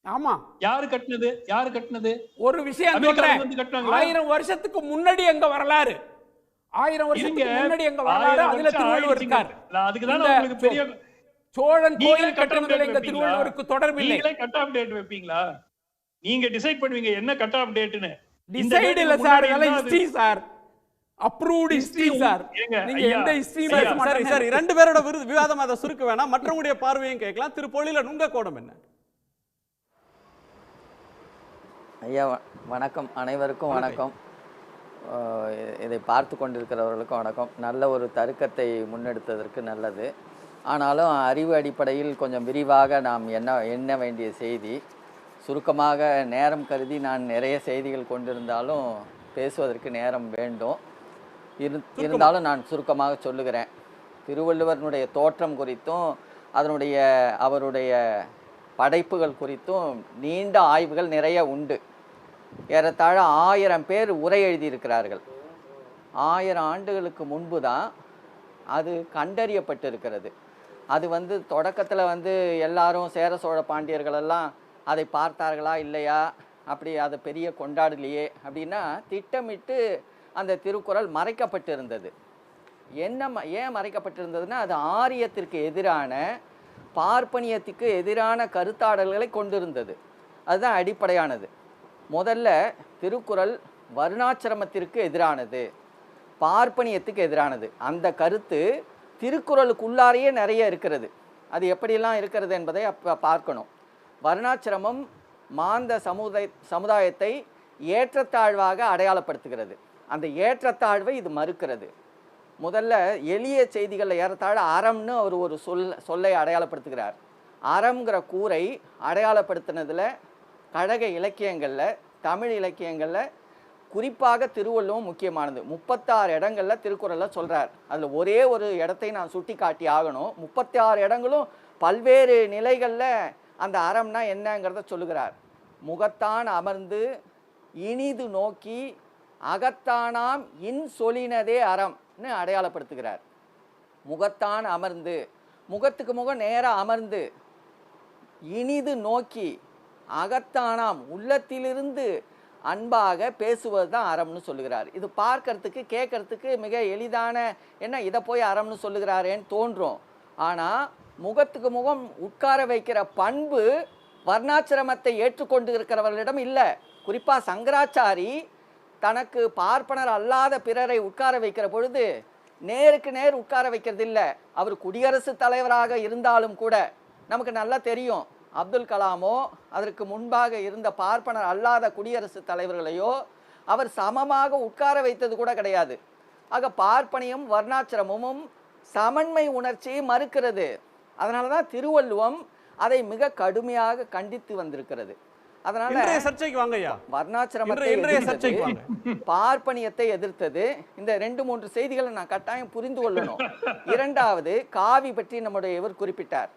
ஆமா. யாரு கட்டினது? யாரு கட்டினது? ஒரு விஷயம் அமெரிக்கால சொல்றேன். வந்து கட்டினாங்களா? 1000 வருஷத்துக்கு முன்னாடி எங்க வரலாறு? 1000 வருஷத்துக்கு இருங்க, முன்னாடி எங்க வரலாறு? 1000 அதுல வருஷம் திருவள்ளுவர் ஆயிடுச்சுங்க. இருக்கார். நான் அதுக்கு தான் இந்த உங்களுக்கு பெரிய சோழன் நீங்களே கோயில் கட் ஆஃப் கட்டுனதுல டேட் எங்க வைப்பீங்களா? திருவள்ளுவருக்கு தொடர்பு இல்லை. நீங்களே கட் ஆஃப் டேட் வைப்பீங்களா? நீங்க டிசைட் பண்ணுவீங்க என்ன கட் ஆஃப் டேட்னு. டிசைட் இல்ல சார், இதெல்லாம் history sir. Approved history sir. நீங்க எந்த ஹிஸ்டரி பேச சரி மாட்டீங்க. சரி, 2 பேரோட விவாதம் அதை சுருக்க வேணாம். மற்றவங்களுடைய பார்வையும் கேட்கலாம். திரு பொழிலன், உங்க கோணம் என்ன? ஐயா வணக்கம். அனைவருக்கும் வணக்கம். இதை பார்த்து கொண்டிருக்கிறவர்களுக்கும் வணக்கம். நல்ல ஒரு தருக்கத்தை முன்னெடுத்ததற்கு நல்லது. ஆனாலும் அறிவு அடிப்படையில் கொஞ்சம் விரிவாக நாம் எண்ண வேண்டிய செய்தி. சுருக்கமாக நேரம் கருதி நான் நிறைய செய்திகள் கொண்டிருந்தாலும் பேசுவதற்கு நேரம் வேண்டும். இருந்தாலும் நான் சுருக்கமாக சொல்லுகிறேன். திருவள்ளுவனுடைய தோற்றம் குறித்தும் அவருடைய படைப்புகள் குறித்தும் நீண்ட ஆய்வுகள் நிறைய உண்டு. ஏறத்தாழ 1000 பேர் உரை எழுதியிருக்கிறார்கள். 1000 ஆண்டுகளுக்கு முன்பு தான் அது கண்டறியப்பட்டிருக்கிறது. அது தொடக்கத்தில் எல்லாரும் சேர சோழ பாண்டியர்களெல்லாம் அதை பார்த்தார்களா இல்லையா, அப்படி அதை பெரிய கொண்டாடலையே அப்படின்னா திட்டமிட்டு அந்த திருக்குறள் மறைக்கப்பட்டிருந்தது. ஏன் மறைக்கப்பட்டிருந்ததுன்னா, அது ஆரியத்திற்கு எதிரான, பார்ப்பனியத்துக்கு எதிரான கருத்தாடல்களை கொண்டிருந்தது. அதுதான் அடிப்படையானது. முதல்ல திருக்குறள் வருணாசிரமத்திற்கு எதிரானது, பார்ப்பனியத்துக்கு எதிரானது. அந்த கருத்து திருக்குறளுக்குள்ளாரையே நிறைய இருக்கிறது. அது எப்படியெல்லாம் இருக்கிறது என்பதை பார்க்கணும். வருணாசிரமம் மாந்த சமுதாயத்தை ஏற்றத்தாழ்வாக அடையாளப்படுத்துகிறது. அந்த ஏற்றத்தாழ்வை இது மறுக்கிறது. முதல்ல எளிய செய்திகளில் ஏறத்தாழ அறம்னு அவர் ஒரு சொல்லை அடையாளப்படுத்துகிறார். அறம்ங்கிற கூரை அடையாளப்படுத்தினதில் கழக இலக்கியங்களில், தமிழ் இலக்கியங்களில் குறிப்பாக திருவள்ளுவம் முக்கியமானது. 36 இடங்களில் திருக்குறளில் சொல்கிறார். அதில் ஒரே ஒரு இடத்தை நான் சுட்டி காட்டி ஆகணும். 36 இடங்களும் பல்வேறு நிலைகளில் அந்த அறம்னா என்னங்கிறத சொல்லுகிறார். முகத்தான் அமர்ந்து இனிது நோக்கி அகத்தானாம் இன் சொலினதே அறம்னு அடையாளப்படுத்துகிறார். முகத்தான் அமர்ந்து, முகத்துக்கு முகம் நேராக அமர்ந்து, இனிது நோக்கி, அகத்தானாம் உள்ளத்திலிருந்து அன்பாக பேசுவது தான் அறம்னு சொல்லுகிறார். இது பார்க்கறதுக்கு கேட்கறதுக்கு மிக எளிதான, என்ன இதை போய் அறம்னு சொல்லுகிறாரேன்னு தோன்றும். ஆனால் முகத்துக்கு முகம் உட்கார வைக்கிற பண்பு வர்ணாசிரமத்தை ஏற்றுக்கொண்டு இருக்கிறவர்களிடம் இல்லை. குறிப்பாக சங்கராச்சாரி தனக்கு பார்ப்பனர் அல்லாத பிறரை உட்கார வைக்கிற பொழுது நேருக்கு நேர் உட்கார வைக்கிறது இல்லை. அவர் குடியரசுத் தலைவராக இருந்தாலும் கூட நமக்கு நல்லா தெரியும், அப்துல் கலாமோ அதற்கு முன்பாக இருந்த பார்ப்பனர் அல்லாத குடியரசுத் தலைவர்களையோ அவர் சமமாக உட்கார வைத்தது கூட கிடையாது. ஆக பார்ப்பனியும் வர்ணாசிரமும் சமன்மை உணர்ச்சியை மறுக்கிறது. அதனால தான் திருவள்ளுவம் அதை மிக கடுமையாக கண்டித்து வந்திருக்கிறது. அதனால சர்ச்சைக்கு வாங்கய்யா. வர்ணாசிரமத்தை, பார்ப்பனியத்தை எதிர்த்தது. இந்த 2-3 செய்திகளை நான் கட்டாயம் புரிந்து கொள்ளணும். இரண்டாவது, காவி பற்றி நம்முடைய இவர் குறிப்பிட்டார்.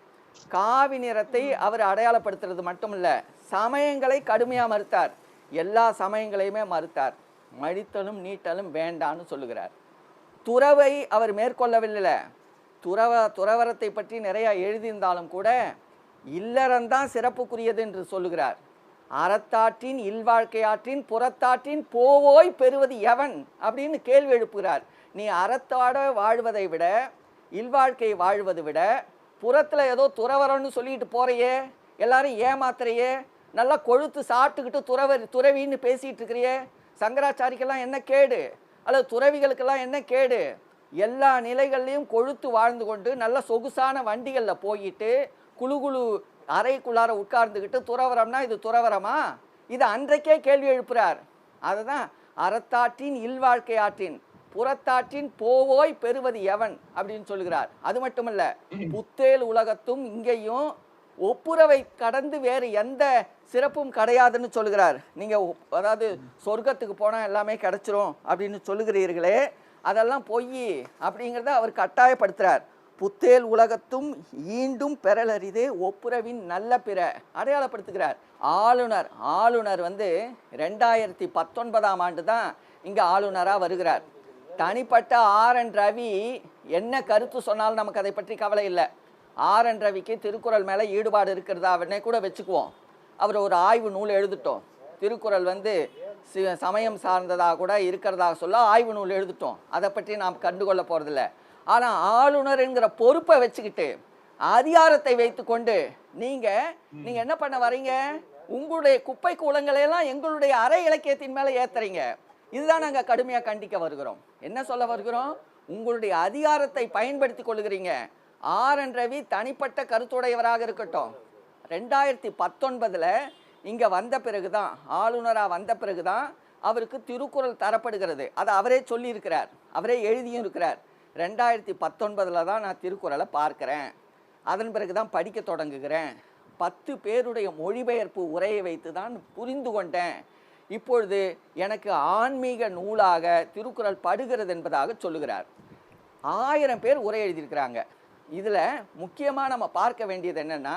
காவி நிறத்தை அவர் அடையாளப்படுத்துறது மட்டுமல்ல, சமயங்களை கடுமையாக மறுத்தார். எல்லா சமயங்களையுமே மறுத்தார். மழித்தலும் நீட்டலும் வேண்டான்னு சொல்லுகிறார். துறவை அவர் மேற்கொள்ளவில்லை. துறவரத்தை பற்றி நிறைய எழுதியிருந்தாலும் கூட இல்லறந்தான் சிறப்புக்குரியது என்று சொல்லுகிறார். அறத்தாற்றின் இல்வாழ்க்கையாற்றின் புறத்தாற்றின் போவோய் பெறுவது எவன் அப்படின்னு கேள்வி எழுப்புகிறார். நீ அறத்தாட வாழ்வதை விட, இல்வாழ்க்கை வாழ்வதை விட, புறத்தில் ஏதோ துறவரம்னு சொல்லிட்டு போறையே, எல்லாரும் ஏமாத்துறையே, நல்லா கொழுத்து சாப்பிட்டுக்கிட்டு துறவின்னு பேசிகிட்டு இருக்கிறியே, சங்கராச்சாரிக்கெல்லாம் என்ன கேடு, அல்லது துறவிகளுக்கெல்லாம் என்ன கேடு? எல்லா நிலைகள்லையும் கொழுத்து வாழ்ந்து கொண்டு நல்ல சொகுசான வண்டிகளில் போயிட்டு குழு அறைக்குள்ளார உட்கார்ந்துக்கிட்டு துறவரம்னா இது துறவரமா? இது அன்றைக்கே கேள்வி எழுப்புறார். அதுதான் அறத்தாற்றின் இல்வாழ்க்கை ஆற்றின் புறத்தாற்றின் போவோய் பெறுவது எவன் அப்படின்னு சொல்லுகிறார். அது மட்டுமல்ல, புத்தேல் உலகத்தும் இங்கேயும் ஒப்புரவை கடந்து வேறு எந்த சிறப்பும் கிடையாதுன்னு சொல்லுகிறார். நீங்கள் அதாவது சொர்க்கத்துக்கு போனால் எல்லாமே கிடைச்சிரும் அப்படின்னு சொல்லுகிறீர்களே, அதெல்லாம் பொய் அப்படிங்கிறத அவர் கட்டாயப்படுத்துகிறார். புத்தேல் உலகத்தும் ஈண்டும் பெறலரிதே ஒப்புரவின் நல்ல பிற அடையாளப்படுத்துகிறார். ஆளுநர் வந்து 2019ஆம் ஆண்டு தான் இங்கே ஆளுநராக வருகிறார். தனிப்பட்ட ஆர்.என். ரவி என்ன கருத்து சொன்னாலும் நமக்கு அதை பற்றி கவலை இல்லை. ஆர்.என். ரவிக்கு திருக்குறள் மேலே ஈடுபாடு இருக்கிறதா அவனே கூட வச்சுக்குவோம். அவர் ஒரு ஆய்வு நூல் எழுதிட்டோம். திருக்குறள் வந்து சமயம் சார்ந்ததாக கூட இருக்கிறதாக சொல்ல ஆய்வு நூல் எழுதிட்டோம். அதை பற்றி நாம் கண்டுகொள்ள போகிறதில்ல. ஆனால் ஆளுநர் என்கிற பொறுப்பை வச்சுக்கிட்டு அதிகாரத்தை வைத்து கொண்டு நீங்கள் என்ன பண்ண வரீங்க? உங்களுடைய குப்பை கூலங்களையெல்லாம் எங்களுடைய அரை இலக்கியத்தின் மேலே ஏற்றுறீங்க. இதுதான் நாங்கள் கடுமையாக கண்டிக்க வருகிறோம். என்ன சொல்ல வருகிறோம்? உங்களுடைய அதிகாரத்தை பயன்படுத்தி கொள்ளுகிறீங்க. ஆர்.என். ரவி தனிப்பட்ட கருத்துடையவராக இருக்கட்டும், 2019 இங்கே வந்த பிறகு தான், ஆளுநராக வந்த பிறகு தான் அவருக்கு திருக்குறள் தரப்படுகிறது. அதை அவரே சொல்லியிருக்கிறார், அவரே எழுதியும் இருக்கிறார். 2019 தான் நான் திருக்குறளை பார்க்குறேன், அதன் பிறகு தான் படிக்க தொடங்குகிறேன், 10 பேருடைய மொழிபெயர்ப்பு உரையை வைத்து தான் புரிந்து கொண்டேன், இப்பொழுது எனக்கு ஆன்மீக நூலாக திருக்குறள் படுகிறது என்பதாக சொல்லுகிறார். 1000 பேர் உரை எழுதியிருக்கிறாங்க. இதில் முக்கியமாக நம்ம பார்க்க வேண்டியது என்னென்னா,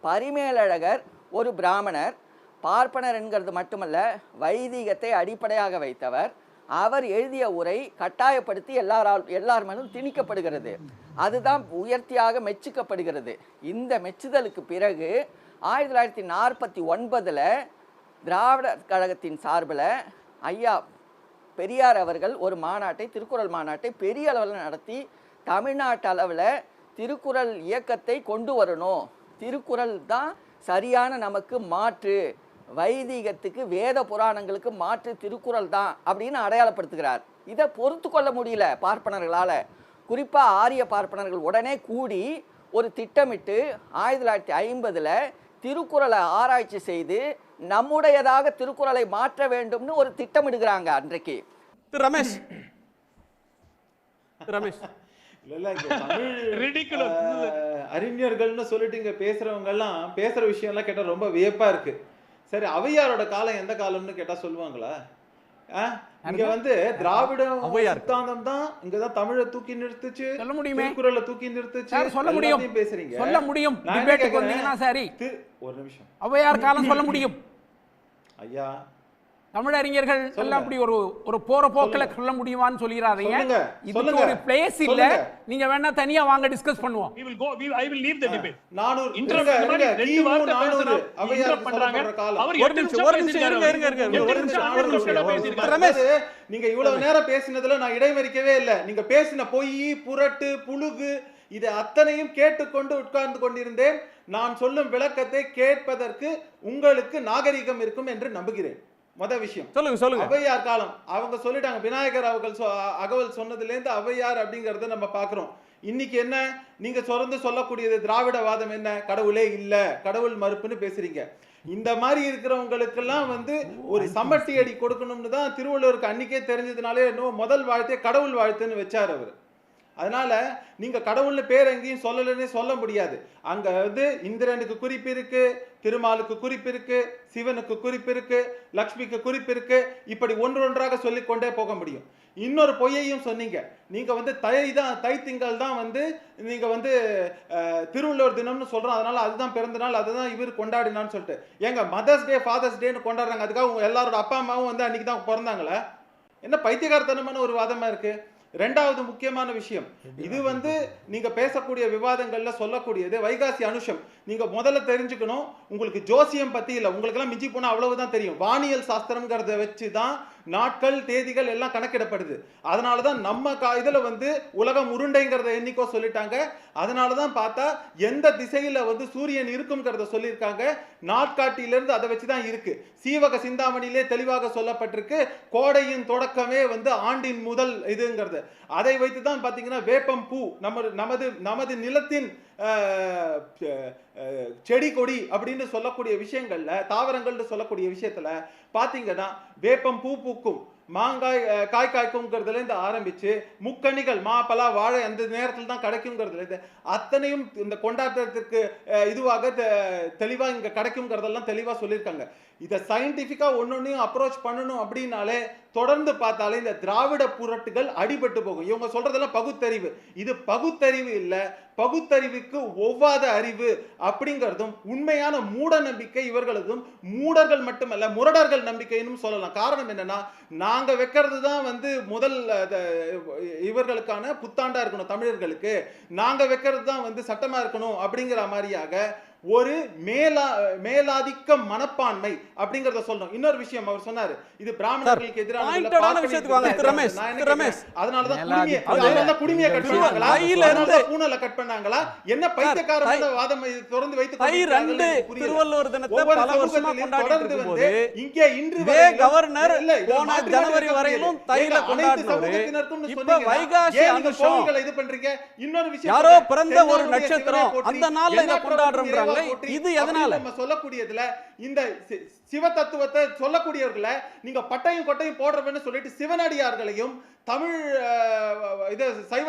பரிமேலழகர் ஒரு பிராமணர், பார்ப்பனர் என்கிறது மட்டுமல்ல, வைதிகத்தை அடிப்படையாக வைத்தவர். அவர் எழுதிய உரை கட்டாயப்படுத்தி எல்லார் மேலும் திணிக்கப்படுகிறது. அதுதான் உயர்த்தியாக மெச்சுக்கப்படுகிறது. இந்த மெச்சுதலுக்கு பிறகு 1949 திராவிட கழகத்தின் சார்பில் ஐயா பெரியார் அவர்கள் ஒரு மாநாட்டை, திருக்குறள் மாநாட்டை பெரிய அளவில் நடத்தி தமிழ்நாட்டு அளவில் திருக்குறள் இயக்கத்தை கொண்டு வரணும், திருக்குறள் தான் சரியான நமக்கு மாற்று, வைதிகத்துக்கு வேத புராணங்களுக்கு மாற்று திருக்குறள் தான் அப்படின்னு அடையாளப்படுத்துகிறார். இதை பொறுத்து கொள்ள முடியல பார்ப்பனர்களால். குறிப்பாக ஆரிய பார்ப்பனர்கள் உடனே கூடி ஒரு திட்டமிட்டு 1950 திருக்குறளை ஆராய்ச்சி செய்து நம்முடையதாக திருக்குறளை மாற்ற வேண்டும்னு ஒரு திட்டமிடுகிறாங்க அன்றைக்கு. ரமேஷ் இல்ல அறிஞர்கள்னு சொல்லிட்டு இங்க பேசுறவங்க எல்லாம் பேசுற விஷயம் எல்லாம் கேட்டா ரொம்ப வியப்பா இருக்கு. சரி, ஔவையாரோட காலம் எந்த காலம்னு கேட்டா சொல்லுவாங்களா? இங்க வந்து திராவிட சித்தாந்தம் தான் இங்கதான் தமிழை தூக்கி நிறுத்துச்சு, திருக்குறளை தூக்கி நிறுத்துச்சு, சொல்ல முடியும், பேசுறீங்க, சொல்ல முடியும். சரி, ஒரு நிமிஷம், ஔவையார் காலம் சொல்ல முடியும் ஐயா. தமிழறிஞர்கள் எல்லாம் அப்படி ஒரு போற போக்கில் சொல்ல முடியுமான்னு சொல்லிராதீங்க. இதுக்கு ஒரு பிளேஸ் இல்ல, நீங்க வேணா தனியா வாங்க டிஸ்கஸ் பண்ணுவோம். we will go I will leave the debate. 400 ரெண்டு வார்த்தை பண்றாங்க. அவர் ஒரு நிமிஷம் இருங்க. ரமேஷ், நீங்க இவ்வளவு நேரம் பேசினதுல நான் இடைமறிக்கவே இல்லை. நீங்க பேசின பொய், புரட்டு, புழுகு இது அத்தனையும் கேட்டுக்கொண்டு உட்கார்ந்து கொண்டிருந்தேன். நான் சொல்லும் விளக்கத்தை கேட்பதற்கு உங்களுக்கு நாகரிகம் இருக்கும் என்று நம்புகிறேன். மொத விஷயம் சொல்லுங்க. ஔவையார் காலம் அவங்க சொல்லிட்டாங்க. விநாயகர் அவர்கள் அகவல் சொன்னதுல இருந்து ஔவையார் அப்படிங்கறத நம்ம பாக்குறோம். இன்னைக்கு என்ன நீங்க தொடர்ந்து சொல்லக்கூடியது திராவிடவாதம் என்ன? கடவுளே இல்ல, கடவுள் மறுப்புன்னு பேசுறீங்க. இந்த மாதிரி இருக்கிறவங்களுக்கு எல்லாம் வந்து ஒரு சமட்டி அடி கொடுக்கணும்னு தான் திருவள்ளுவருக்கு அன்னைக்கே தெரிஞ்சதுனாலே இன்னும் முதல் வாழ்த்தே கடவுள் வாழ்த்துன்னு வச்சார் அவர். அதனால நீங்க கடவுள்னு பேர் எங்கேயும் சொல்லலன்னு சொல்ல முடியாது. அங்க வந்து இந்திரனுக்கு குறிப்பு இருக்கு, திருமாலுக்கு குறிப்பு இருக்கு, சிவனுக்கு குறிப்பு இருக்கு, லக்ஷ்மிக்கு குறிப்பு இருக்கு, இப்படி ஒன்றொன்றாக சொல்லிக்கொண்டே போக முடியும். இன்னொரு பொய்யையும் சொன்னீங்க. நீங்க வந்து தை திங்கள் தான் வந்து நீங்க வந்து திருவள்ளுவர் தினம்னு சொல்றோம், அதனால அதுதான் பிறந்த நாள், அதுதான் இவர் கொண்டாடினான்னு சொல்லிட்டு. ஏங்க மதர்ஸ் டே ஃபாதர்ஸ் டேன்னு கொண்டாடுறாங்க, அதுக்காக உங்க எல்லாரோட அப்பா அம்மாவும் வந்து அன்னைக்கு தான் பிறந்தாங்களா? என்ன பைத்தியகாரத்தனமான ஒரு வாதமா இருக்கு. ரெண்டாவது முக்கியமான விஷயம், இது வந்து நீங்க பேசக்கூடிய விவாதங்கள்ல சொல்லக்கூடியது வைகாசி அனுஷம். நீங்க முதல்ல தெரிஞ்சுக்கணும், உங்களுக்கு ஜோசியம் பத்தி இல்ல, உங்களுக்கு எல்லாம் மிஞ்சி போனா அவ்வளவுதான் தெரியும். வானியல் சாஸ்திரம்ங்கிறத வச்சுதான் நாட்கள் தேதிகள் எல்லாம் கணக்கிடப்படுது. அதனாலதான் நம்ம இதுல வந்து உலகம் உருண்டைங்கிறத என்னைக்கோ சொல்லிட்டாங்க. அதனாலதான் பார்த்தா எந்த திசையில வந்து சூரியன் இருக்கும்ங்கிறத சொல்லியிருக்காங்க. நாட்காட்டியிலிருந்து அதை வச்சுதான் இருக்கு. சீவக சிந்தாமணியிலே தெளிவாக சொல்லப்பட்டிருக்கு, கோடையின் தொடக்கமே வந்து ஆண்டின் முதல் இதுங்கிறது. அதை வைத்துதான் பாத்தீங்கன்னா வேப்பம் பூ நமது நிலத்தின் செடி கொடி அப்படின்னு சொல்லக்கூடிய விஷயங்கள்ல, தாவரங்கள்னு சொல்லக்கூடிய விஷயத்துல பாத்தீங்கன்னா வேப்பம் பூ பூக்கும், மாங்காய் காய் காய்க்கும்ங்கிறதுல இருந்து ஆரம்பிச்சு முக்கணிகள் மா பலா வாழை அந்த நேரத்தில் தான் கிடைக்குங்கிறதுல இருந்து அத்தனையும் இந்த கொண்டாட்டத்திற்கு இதுவாக தெளிவா இங்க கிடைக்குங்கிறதெல்லாம் தெளிவா சொல்லியிருக்காங்க. இதை சயின்டிஃபிக்கா ஒன்னொன்னையும் அப்ரோச் பண்ணணும் அப்படின்னாலே தொடர்ந்து பார்த்தாலே இந்த திராவிட புரட்டுகள் அடிபட்டு போகும். இவங்க சொல்றதெல்லாம் பகுத்தறிவு, இது பகுத்தறிவு இல்ல, பகுத்தறிவுக்கு ஒவ்வாத அறிவு அப்படிங்கிறதும் உண்மையான மூட நம்பிக்கை இவர்களதும். மூடர்கள் மட்டுமல்ல, முரடர்கள் நம்பிக்கைன்னு சொல்லலாம். காரணம் என்னன்னா, நாங்க வைக்கிறது தான் வந்து முதல் இவர்களுக்கான புத்தாண்டா இருக்கணும், தமிழர்களுக்கு நாங்க வைக்கிறது தான் வந்து சட்டமா இருக்கணும் அப்படிங்கிற மாதிரியாக ஒரு மேலாதிக்க மனப்பான்மை அப்படிங்கறத சொல்லணும். இன்னொரு விஷயம் அவர் சொன்னாரு, இது பிராமணர்களுக்கு எதிரான குடிமையை கட் பண்ணாங்களா, பூனலை கட் பண்ணாங்களா, என்ன பைத்தியக்காரமான வாதம் தொடர்ந்து வைத்து திருவள்ளுவர் தினத்தை பல வருஷமா கொண்டாடிட்டு வந்து இங்கே இன்று கவர்னர் போன ஜனவரி வரையிலும் தையில கொண்டாடினவர். இப்ப வைகாசி அனுஷம் இது பண்றீங்க. இன்னொரு விஷயம், யாரோ பிறந்த ஒரு நட்சத்திரம் அந்த நாள்ல இத கொண்டாடுறோம்ன்றாங்க. இது எதனால நம்ம சொல்லக்கூடியதுல இந்த சிவ தத்துவத்தை சொல்லக்கூடியவர்களை நீங்க பட்டையும் கொட்டையும் போடுறவன்னு சொல்லிட்டு சிவனடியார்களையும் தமிழ் இது சைவ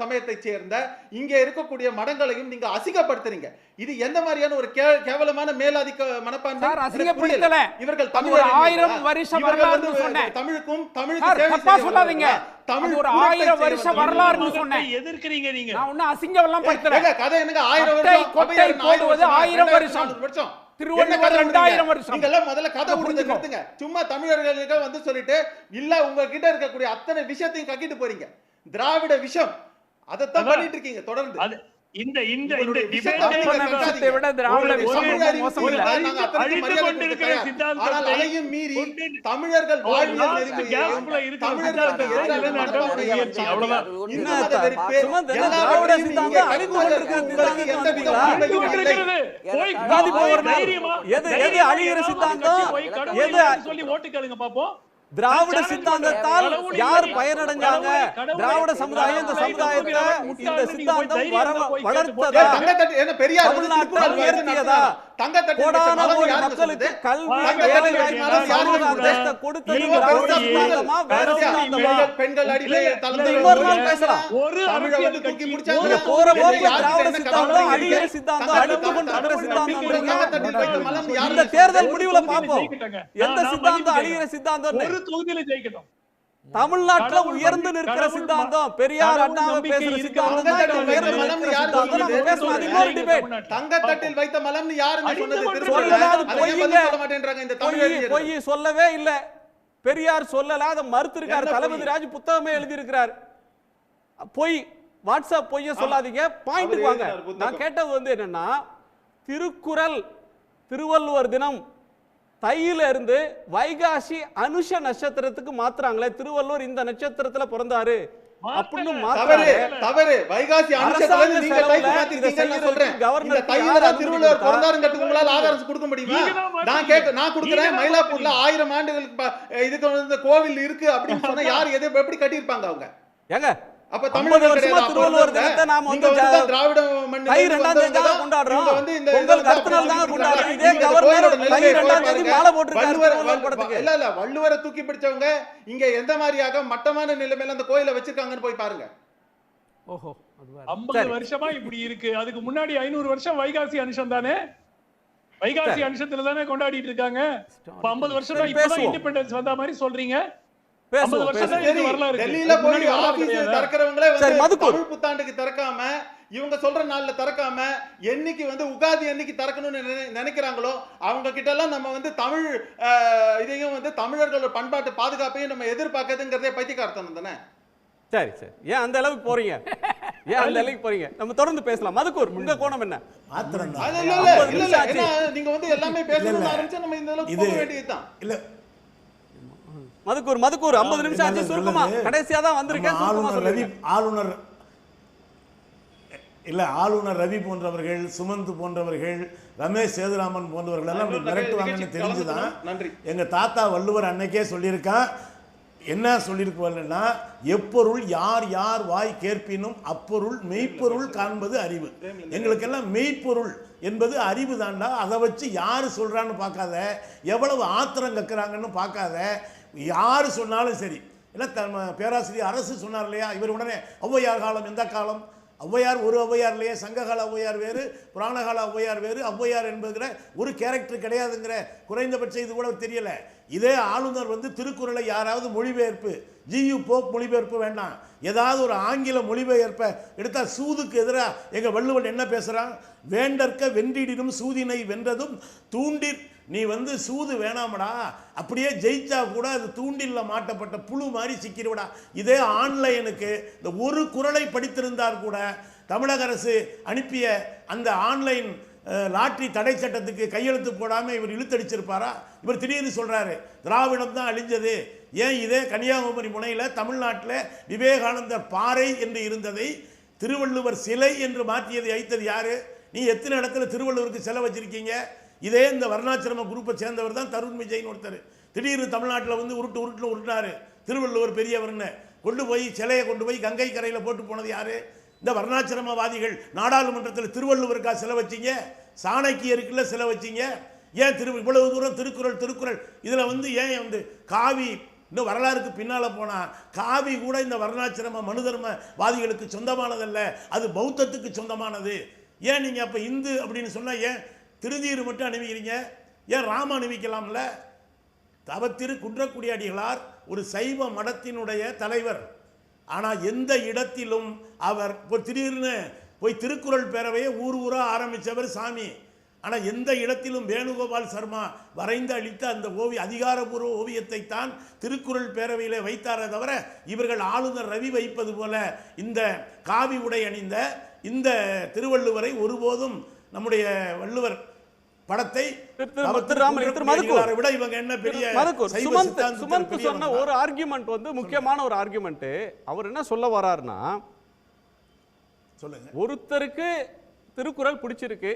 சமயத்தை சேர்ந்த இங்க இருக்கக்கூடிய மடங்களையும் நீங்க அசிங்கப்படுத்துறீங்க. இது எந்த மாதிரியான ஒரு கேவலமான மேலாதிக்க மனப்பான்மை? இவர்கள் தமிழுக்கும் சொல்லாதீங்க. தமிழ் ஒரு 1000 வருஷ வரலாறு சொன்னேன். எதிர்க்கிறீங்க நீங்க. நான் ஒண்ணு அசிங்கவெல்லாம் படுத்துறேன். கதை என்னங்க 1000 வருஷம் கொட்டை போடுவது 1000 வருஷம். திருவள்ளுவர் 2000 வருஷம். நீங்க எல்லாம் முதல்ல கதை விடுறது நிறுத்துங்க. சும்மா தமிழர்களுக்கு வந்து சொல்லிட்டு இல்ல உங்ககிட்ட இருக்கக்கூடிய அத்தனை விஷயத்தையும் கக்கிட்டு போறீங்க. திராவிட விஷயம் அதைத்தான் பண்ணிட்டு இருக்கீங்க தொடர்ந்து. இந்த இந்த இந்த டிபேட்டை விட திராவிட விஷயம் மோசம் இல்ல. ஆனால் அதையும் மீறி தமிழர்கள் வாழ்வியல் நெறிமுறையையும் தமிழர்களுக்கு எதிரான அவ்வளவுதான். திராவிட சித்தாந்தம் அழிந்து கொண்டிருக்கிறது. எது அழிகிற சித்தாந்தம்? எது சொல்லி ஓட்டு கேளுங்க பாப்போம். திராவிட சித்தாந்தத்தால் யார் பயனடைஞ்சாங்க? திராவிட சமுதாயம் இந்த சமுதாயத்தை இந்த சித்தாந்தம் வளர்த்ததா? தமிழ்நாட்டில் உயர்த்தியதா? கோடான கோடி மக்களுக்கு கல்வி வேலை வாய்ப்பு கொடுத்தது திராவிட சித்தாந்தமா வேற சித்தாந்தமா? இன்னொரு நாள் பேசலாம். போற போக்குல திராவிட சித்தாந்தம் அழிகிற சித்தாந்தம் அழித்து கொண்டிருக்கிற சித்தாந்தம். இந்த தேர்தல் முடிவுல பார்ப்போம் எந்த சித்தாந்தம் அழிகிற சித்தாந்தம். தமிழ்நாட்டுல உயர்ந்து நிற்கிற சித்தாந்தம் பெரியார் அண்ணாவை பேசுற சித்தாந்தம் தான் உயர்ந்து நிற்கிற சித்தாந்தம். நம்ம பேசலாம். அது இன்னொரு டிபேட். தங்கத்தட்டில் வைத்த மலம்னு யாருங்க சொன்னது? பொய் சொல்லவே இல்ல. பெரியார் சொல்லல, அதை மறுத்திருக்காரு. தளபதி ராஜ் புத்தகமே எழுதி இருக்கிறார். பொய் வாட்ஸ்அப் பொய்ய சொல்லாதீங்க. பாயிண்ட்டுக்கு வாங்க. நான் கேட்டது வந்து என்னன்னா, திருக்குறள் திருவள்ளுவர் தினம் தையில இருந்து வைகாசி அனுஷ நட்சத்திரத்துக்கு மாத்துறாங்களே. திருவள்ளுவர் இந்த நட்சத்திரத்துல பிறந்தாரு அப்படின்னு தவறு. வைகாசி அனுஷத்துல நீங்க தைக்கு மாத்திட்டீங்கன்னு நான் சொல்றேன். இந்த தையில தான் திருவள்ளுவர் பிறந்தாருங்கிறதுக்கு உங்களால ஆதாரம் கொடுக்க முடியுமா? நான் கொடுக்குறேன். மயிலாப்பூர்ல 1000 ஆண்டுகளுக்கு இதுக்கு வந்து கோவில் இருக்கு அப்படின்னு சொன்னா யார் எதை எப்படி கட்டியிருப்பாங்க அவங்க? ஏங்க அப்ப 50 வருஷமா திருவள்ளுவர் தினத்தை நாம வந்து திராவிட மண்ணு தை 2ஆம் தேதி தான் கொண்டாடுறோம். பொங்கல் அடுத்த நாள் தான் கொண்டாடுறோம். இதே கவர்னர் தை 2ஆம் தேதி மாலை போட்டுருக்காரு திருவள்ளுவர் படத்துக்கு. இல்ல வள்ளுவரை தூக்கி பிடிச்சவங்க இங்க எந்த மாதிரியாக மட்டமான நிலைமையில அந்த கோயிலை வச்சிருக்காங்கன்னு போய் பாருங்க. ஓஹோ, 50 வருஷமா இப்படி இருக்கு. அதுக்கு முன்னாடி 500 வருஷம் வைகாசி அனுஷம் தானே. வைகாசி அனுஷத்துல தானே கொண்டாடிட்டு இருக்காங்க. 50 வருஷம் தான் இப்பதான் இண்டிபெண்டன்ஸ் வந்த மாதிரி சொல்றீங்க. டெல்லியில போய் ஆபீஸ் திறக்கிறவங்களே வந்து தமிழ் புத்தாண்டுக்கு திறக்காம, இவங்க சொல்ற நாள்ல திறக்காம, என்னைக்கு வந்து உகாதி என்னைக்கு திறக்கணும்னு நினைக்கிறாங்களோ அவங்க கிட்ட எல்லாம் நம்ம வந்து தமிழ் இதையும் வந்து தமிழர்களோட பண்பாட்டு பாதுகாப்பையும் நம்ம எதிர்பார்க்கறதுங்கிறதே பைத்தியக்காரத்தனம் தானே. சரி சரி, ஏன் அந்த அளவுக்கு போறீங்க? ஏன் அந்த அளவுக்கு போறீங்க? நம்ம தொடர்ந்து பேசலாம். மதுக்கூர், உங்க கோணம் என்ன? நீங்க வந்து எல்லாமே பேசணும்னு ஆரம்பிச்சா நம்ம இந்த அளவுக்கு போக வேண்டியதுதான். இல்ல மதுக்கூர் 50 நிமிஷம் ஆச்சு. சுருக்கமா கடைசியா தான் வந்திருக்கேன். ஆளுநர் ரவி போன்றவர்கள், சுமந்த் போன்றவர்கள், ரமேஷ் சேதுராமன் போன்றவர்கள் எல்லாம் மிரட்டுவாங்கன்னு தெரிஞ்சுதான் எங்க தாத்தா வள்ளுவர் அன்னைக்கே சொல்லியிருக்கான். என்ன சொல்லியிருப்பாருன்னா, எப்பொருள் யார் யார் வாய் கேட்பினும் அப்பொருள் மெய்ப்பொருள் காண்பது அறிவு. எங்களுக்கெல்லாம் மெய்ப்பொருள் என்பது அறிவு தாண்டா. அதை வச்சு யார் சொல்றான்னு பார்க்காத, எவ்வளவு ஆத்திரம் கக்குறாங்கன்னு பார்க்காத, யார் சொன்னாலும் சரி. ஏன்னா பேராசிரியர் அரசு சொன்னார் இல்லையா, இவர் உடனே ஔவையார் காலம் எந்த காலம், ஔவையார் ஒரு ஔவையார் இல்லையே, சங்ககால ஔவையார் வேறு, புராணகால ஔவையார் வேறு, ஔவையார் என்பதுங்கிற ஒரு கேரக்டர் கிடையாதுங்கிற குறைந்தபட்சம் இது கூட தெரியல. இதே ஆளுநர் வந்து திருக்குறளை யாராவது மொழிபெயர்ப்பு, ஜியு போப் மொழிபெயர்ப்பு வேண்டாம், ஏதாவது ஒரு ஆங்கில மொழிபெயர்ப்பை எடுத்தா சூதுக்கு எதிராக எங்க வள்ளுவன் என்ன பேசுறான், வேண்டற்க வென்றிடினும் சூதினை வென்றதும் தூண்டில். நீ வந்து சூது வேணாமடா, அப்படியே ஜெயிச்சா கூட அது தூண்டில்ல மாட்டப்பட்ட புழு மாதிரி சிக்கிடுவடா. இதே ஆன்லைனுக்கு இந்த ஒரு குறளை படித்திருந்தார் கூட தமிழக அரசு அனுப்பிய அந்த ஆன்லைன் லாட்டரி தடை சட்டத்துக்கு கையெழுத்து போடாமல் இவர் இழுத்தடிச்சிருப்பாரா? இவர் திடீர்னு சொல்றாரு திராவிடம் தான் அழிஞ்சது. ஏன் இதே கன்னியாகுமரி முனையில் தமிழ்நாட்டில் விவேகானந்தர் பாறை என்று இருந்ததை திருவள்ளுவர் சிலை என்று மாற்றியதை வைத்தது யாரு? நீ எத்தனை இடத்துல திருவள்ளுவருக்கு சிலை வச்சிருக்கீங்க? இதே இந்த வர்ணாசிரம குரூப்பை சேர்ந்தவர் தான் தருண் விஜய்னு ஒருத்தர். திடீர்னு தமிழ்நாட்டில் வந்து உருட்டுனாரு திருவள்ளுவர் பெரியவர்னு. கொண்டு போய் சிலையை கொண்டு போய் கங்கை கரையில் போட்டு போனது யாரு? இந்த வர்ணாசிரமவாதிகள். நாடாளுமன்றத்தில் திருவள்ளுவருக்கா சிலை வச்சிங்க? சாணக்கியருக்குள்ள சிலை வச்சிங்க? ஏன் இவ்வளவு தூரம் திருக்குறள் இதில் வந்து ஏன் வந்து காவி இந்த வரலாறுக்கு பின்னால் போனால் காவி கூட இந்த வர்ணாசிரம மனுதர்மவாதிகளுக்கு சொந்தமானதல்ல, அது பௌத்தத்துக்கு சொந்தமானது. ஏன் நீங்கள் அப்போ இந்து அப்படின்னு சொன்னால் ஏன் திருநீர் மட்டும் அணிவிக்கிறீங்க? ஏன் ராம அணிவிக்கலாம்ல? தவத்திரு குன்றக்குடி அடிகளார் ஒரு சைவ மடத்தினுடைய தலைவர். ஆனால் எந்த இடத்திலும் அவர் திடீர்னு போய் திருக்குறள் பேரவையை ஊராக ஆரம்பித்தவர் சாமி. ஆனால் எந்த இடத்திலும் வேணுகோபால் சர்மா வரைந்து அளித்த அந்த அதிகாரபூர்வ ஓவியத்தை தான் திருக்குறள் பேரவையில் வைத்தாரே தவிர இவர்கள் ஆளுநர் ரவி வைப்பது போல இந்த காவி உடை அணிந்த இந்த திருவள்ளுவரை ஒருபோதும் நம்முடைய வள்ளுவர் படத்தை விட இவங்க என்ன பெரிய சுமந்த் சொன்ன ஒரு ஆர்குமெண்ட் வந்து முக்கியமான ஒரு ஆர்குமெண்ட். அவர் என்ன சொல்ல வர்றாருன்னா, சொல்லுங்க, ஒருத்தருக்கு திருக்குறள் பிடிச்சிருக்கு,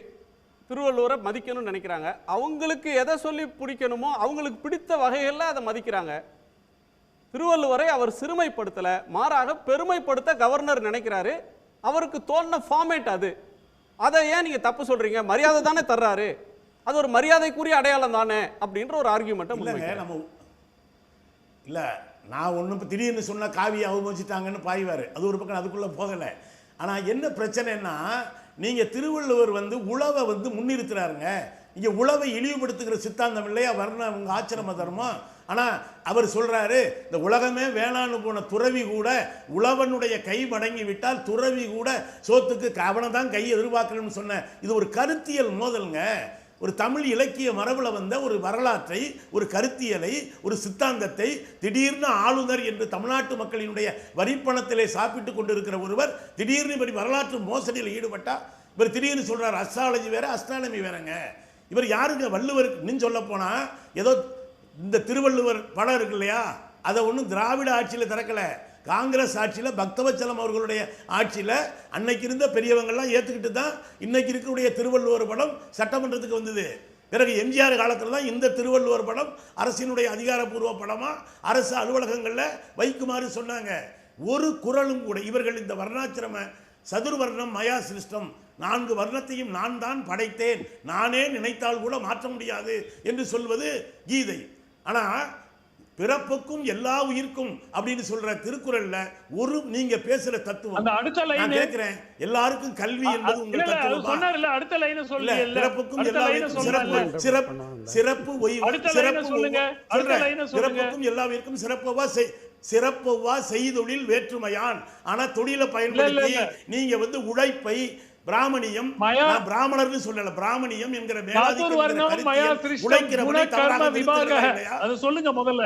திருவள்ளுவரை மதிக்கணும்னு நினைக்கிறாங்க, அவங்களுக்கு எதை சொல்லி பிடிக்கணுமோ அவங்களுக்கு பிடித்த வகைகளில் அதை மதிக்கிறாங்க. திருவள்ளுவரை அவர் சிறுமைப்படுத்தலை, மாறாக பெருமைப்படுத்த கவர்னர் நினைக்கிறாரு. அவருக்கு தோணுன ஃபார்மேட் அது. அதை ஏன் நீங்கள் தப்பு சொல்கிறீங்க? மரியாதை தானே தர்றாரு, அது ஒரு மரியாதைக்குரிய அடையாளம் தானே அப்படின்ற ஒரு ஆர்கியூமெண்ட்டை இல்லைங்க. நம்ம இல்லை, நான் ஒன்றும் திடீர்னு சொன்ன காவியை அவமதிச்சிட்டாங்கன்னு பாய்வார், அது ஒரு பக்கம், அதுக்குள்ளே போகலை. ஆனால் என்ன பிரச்சனைன்னா, நீங்கள் திருவள்ளுவர் வந்து உழவை வந்து முன்னிறுத்துறாருங்க. இங்கே உழவை இழிவுபடுத்துகிற சித்தாந்தம் இல்லையா வர்ண உங்கள் ஆச்சிரம தர்மம். ஆனால் அவர் சொல்கிறாரு, இந்த உலகமே வேளாண் போன துறவி கூட உழவனுடைய கை மடங்கி விட்டால் துறவி கூட சோத்துக்கு அவனை தான் கை எதிர்பார்க்கணும்னு சொன்ன. இது ஒரு கருத்தியல் மோதலுங்க. ஒரு தமிழ் இலக்கிய மரபில் வந்த ஒரு வரலாற்றை, ஒரு கருத்தியலை, ஒரு சித்தாந்தத்தை திடீர்னு ஆளுநர் என்று தமிழ்நாட்டு மக்களினுடைய வரிப்பணத்திலே சாப்பிட்டு கொண்டிருக்கிற ஒருவர் திடீர்னு இப்படி வரலாற்று மோசடியில் ஈடுபட்டால் இவர் திடீர்னு சொல்கிறார் அஸ்ட்ராலஜி வேற அஸ்ட்ரானமி வேறங்க. இவர் யாருங்க? வள்ளுவருக்கு சொல்ல போனால் ஏதோ இந்த திருவள்ளுவர் படம் இருக்கு இல்லையா, அதை ஒன்றும் திராவிட ஆட்சியில் திறக்கலை, காங்கிரஸ் ஆட்சியில் பக்தவச்சலம் அவர்களுடைய ஆட்சியில் அன்னைக்கு இருந்த பெரியவங்கள்லாம் ஏற்றுக்கிட்டு தான் இன்னைக்கு இருக்கக்கூடிய திருவள்ளுவர் படம் சட்டமன்றத்துக்கு வந்தது. பிறகு எம்ஜிஆர் காலத்தில் தான் இந்த திருவள்ளுவர் படம் அரசினுடைய அதிகாரப்பூர்வ படமாக அரசு அலுவலகங்களில் வைக்குமாறு சொன்னாங்க. ஒரு குறளும் கூட இவர்கள் இந்த வர்ணாசிரம சதுர்வர்ணம் மயா சிருஷ்டம், 4 வர்ணத்தையும் நான் தான் படைத்தேன், நானே நினைத்தால் கூட மாற்ற முடியாது என்று சொல்வது கீதை. ஆனால் பிறப்புக்கும் எல்லா உயிர்க்கும் அப்படின்னு சொல்ற திருக்குறள்ல ஒரு நீங்க பேசுற தத்துவம் நான் கேட்கிறேன், எல்லாருக்கும் கல்வி என்பது உங்க தத்துவமா? அடுத்த லைன் சொல்லுங்க. பிறப்புக்கும் எல்லா உயிர்க்கும் சிறப்பு பிறப்புக்கும் எல்லா உயிர்க்கும் சிறப்பவா செய்தொழில் வேற்றுமையான். ஆனா தொழிலை பயன்படுத்தி நீங்க வந்து உழைப்பை பிராமணியம், பிராமணர்னு சொல்லல, பிராமணியம் என்கிற உழைக்கிறவனை அது சொல்லுங்க முதல்ல.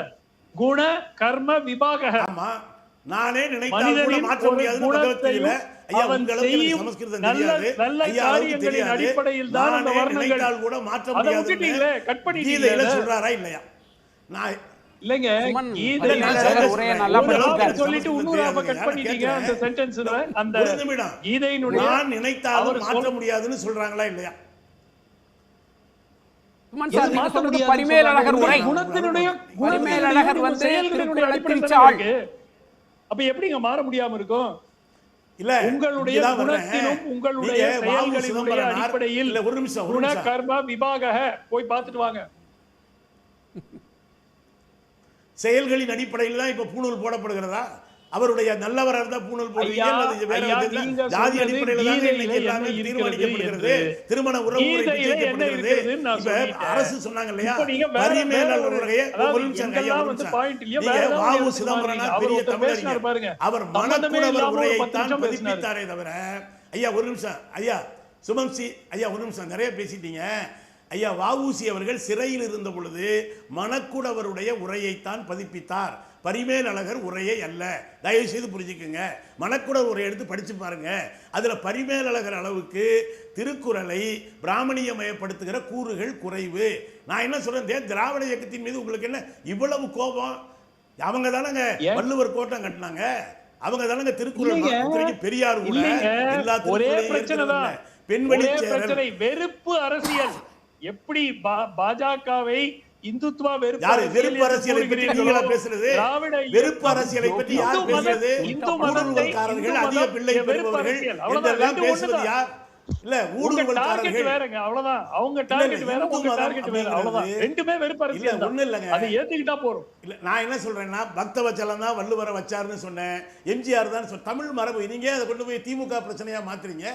குண கர்ம விபாக. ஆமா, நானே நினைத்தால் கூட மாற்ற முடியாதுன்னு பகவத்கீதையில ஐயா உங்களுக்கு சமஸ்கிருதம் தெரியாது, ஐயா அளவுக்கு தெரியாது, அடிப்படையில் தான் அந்த வர்ணங்கள் நினைத்தால் கூட மாற்ற முடியாதுன்னு கீதையில சொல்றாரா இல்லையா? நான் இல்லங்க சுமன் கீதை விமர்சகர் உரையை நல்லா ஒரு படிச்சிருக்காரு. சொல்லிட்டு இன்னொரு ஆப கட் பண்ணிட்டீங்க அந்த சென்டென்ஸ்ல. அந்த ஒரு நிமிடம். கீதையினுடைய நான் நினைத்தாலும் அவர் மாற்ற முடியாதுன்னு சொல்றாங்களா இல்லையா? சுமன் சார் நீங்க சொன்னது பரிமேலழகர் உரை. குணத்தினுடைய பரிமேலழகர் வந்து செயல்களினுடைய திருக்குறளை அடிப்படையில் திரிச்சாள். இருக்கு. அப்ப எப்படிங்க மாற முடியாம இருக்கும்? இல்ல உங்களுடைய இங்கதான் வர்றேன். குணத்திலும் உங்களுடைய நீங்க வாவு செயல்களினுடைய சிதம்பரனார் அடிப்படையில் இல்ல ஒரு நிமிஷம் குண கர்ம விபாக போய் பார்த்துட்டு வாங்க. செயல்களின் அடிப்படையில் தான் இப்ப பூணூல் போடப்படுகிறதா? அவருடைய நல்லவரா இருந்தா பூணூல் போடுவீங்க அல்லது வேற விதத்துல ஜாதி அடிப்படையில் தான் இன்னைக்கு எல்லாமே தீர்மானிக்கப்படுகிறது. திருமண உறவு முறை நிச்சயிக்கப்படுகிறது. இப்ப அரசு சொன்னாங்க இல்லையா பரிமேலழகர் உரையை ஒரு நிமிஷம் ஐயா ஒரு நிமிஷம். நீங்க வாவு சிதம்பரனார் பெரிய தமிழறிஞர். அவர் மணக்குடவர் உரையை தான் பதிப்பித்தாரே தவிர ஐயா ஒரு நிமிஷம் ஐயா சுமன்சி ஐயா ஒரு நிமிஷம் நிறைய பேசிட்டீங்க. ஐயா வஉசி அவர்கள் சிறையில் இருந்த பொழுது மணக்குடவருடைய உரையைத்தான் பதிப்பித்தார், பரிமேலழகர் உரையை அல்ல. தயவு செய்து புரிஞ்சுக்குங்க. மணக்குடவர் உரையை எடுத்து படிச்சு பாருங்க. அதுல பரிமேலழகர் அளவுக்கு திருக்குறளை பிராமணியமயப்படுத்துகிற கூறுகள் குறைவு. நான் என்ன சொல்றேன், திராவிட இயக்கத்தின் மீது உங்களுக்கு என்ன இவ்வளவு கோபம்? அவங்க தானங்க வள்ளுவர் கோட்டம் கட்டினாங்க, அவங்க தானங்க திருக்குறள் பெரியார் கூட எல்லா ஒரே பிரச்சனை தான். பெண்வெளி பிரச்சனை வெறுப்பு அரசியல். எப்படி பாஜகவை இந்துத்துவா வெறுப்பு அரசியலை பற்றி நீங்களா பேசுறது? வெறுப்பு அரசியலை பற்றி யார் பேசுறது? ஊடுருவல்காரர்கள், அதிக பிள்ளை பெறுபவர்கள் இதெல்லாம் பேசுவது யார்? இல்ல ஊடுருவல்காரர்கள் வேறங்க, அவ்வளவுதான். அவங்க டார்கெட் வேற, உங்க டார்கெட் வேற, அவ்வளவுதான். ரெண்டுமே வெறுப்பு அரசியல் தான். ஒண்ணு இல்லங்க, அதை ஏத்துக்கிட்டா போறோம். இல்ல நான் என்ன சொல்றேன்னா பக்தவச்சலம் தான் வள்ளுவரை வச்சாருன்னு சொன்னேன், எம்ஜிஆர் தான் தமிழ் மரபு. நீங்க அதை கொண்டு போய் திமுக பிரச்சனையா மாத்துறீங்க.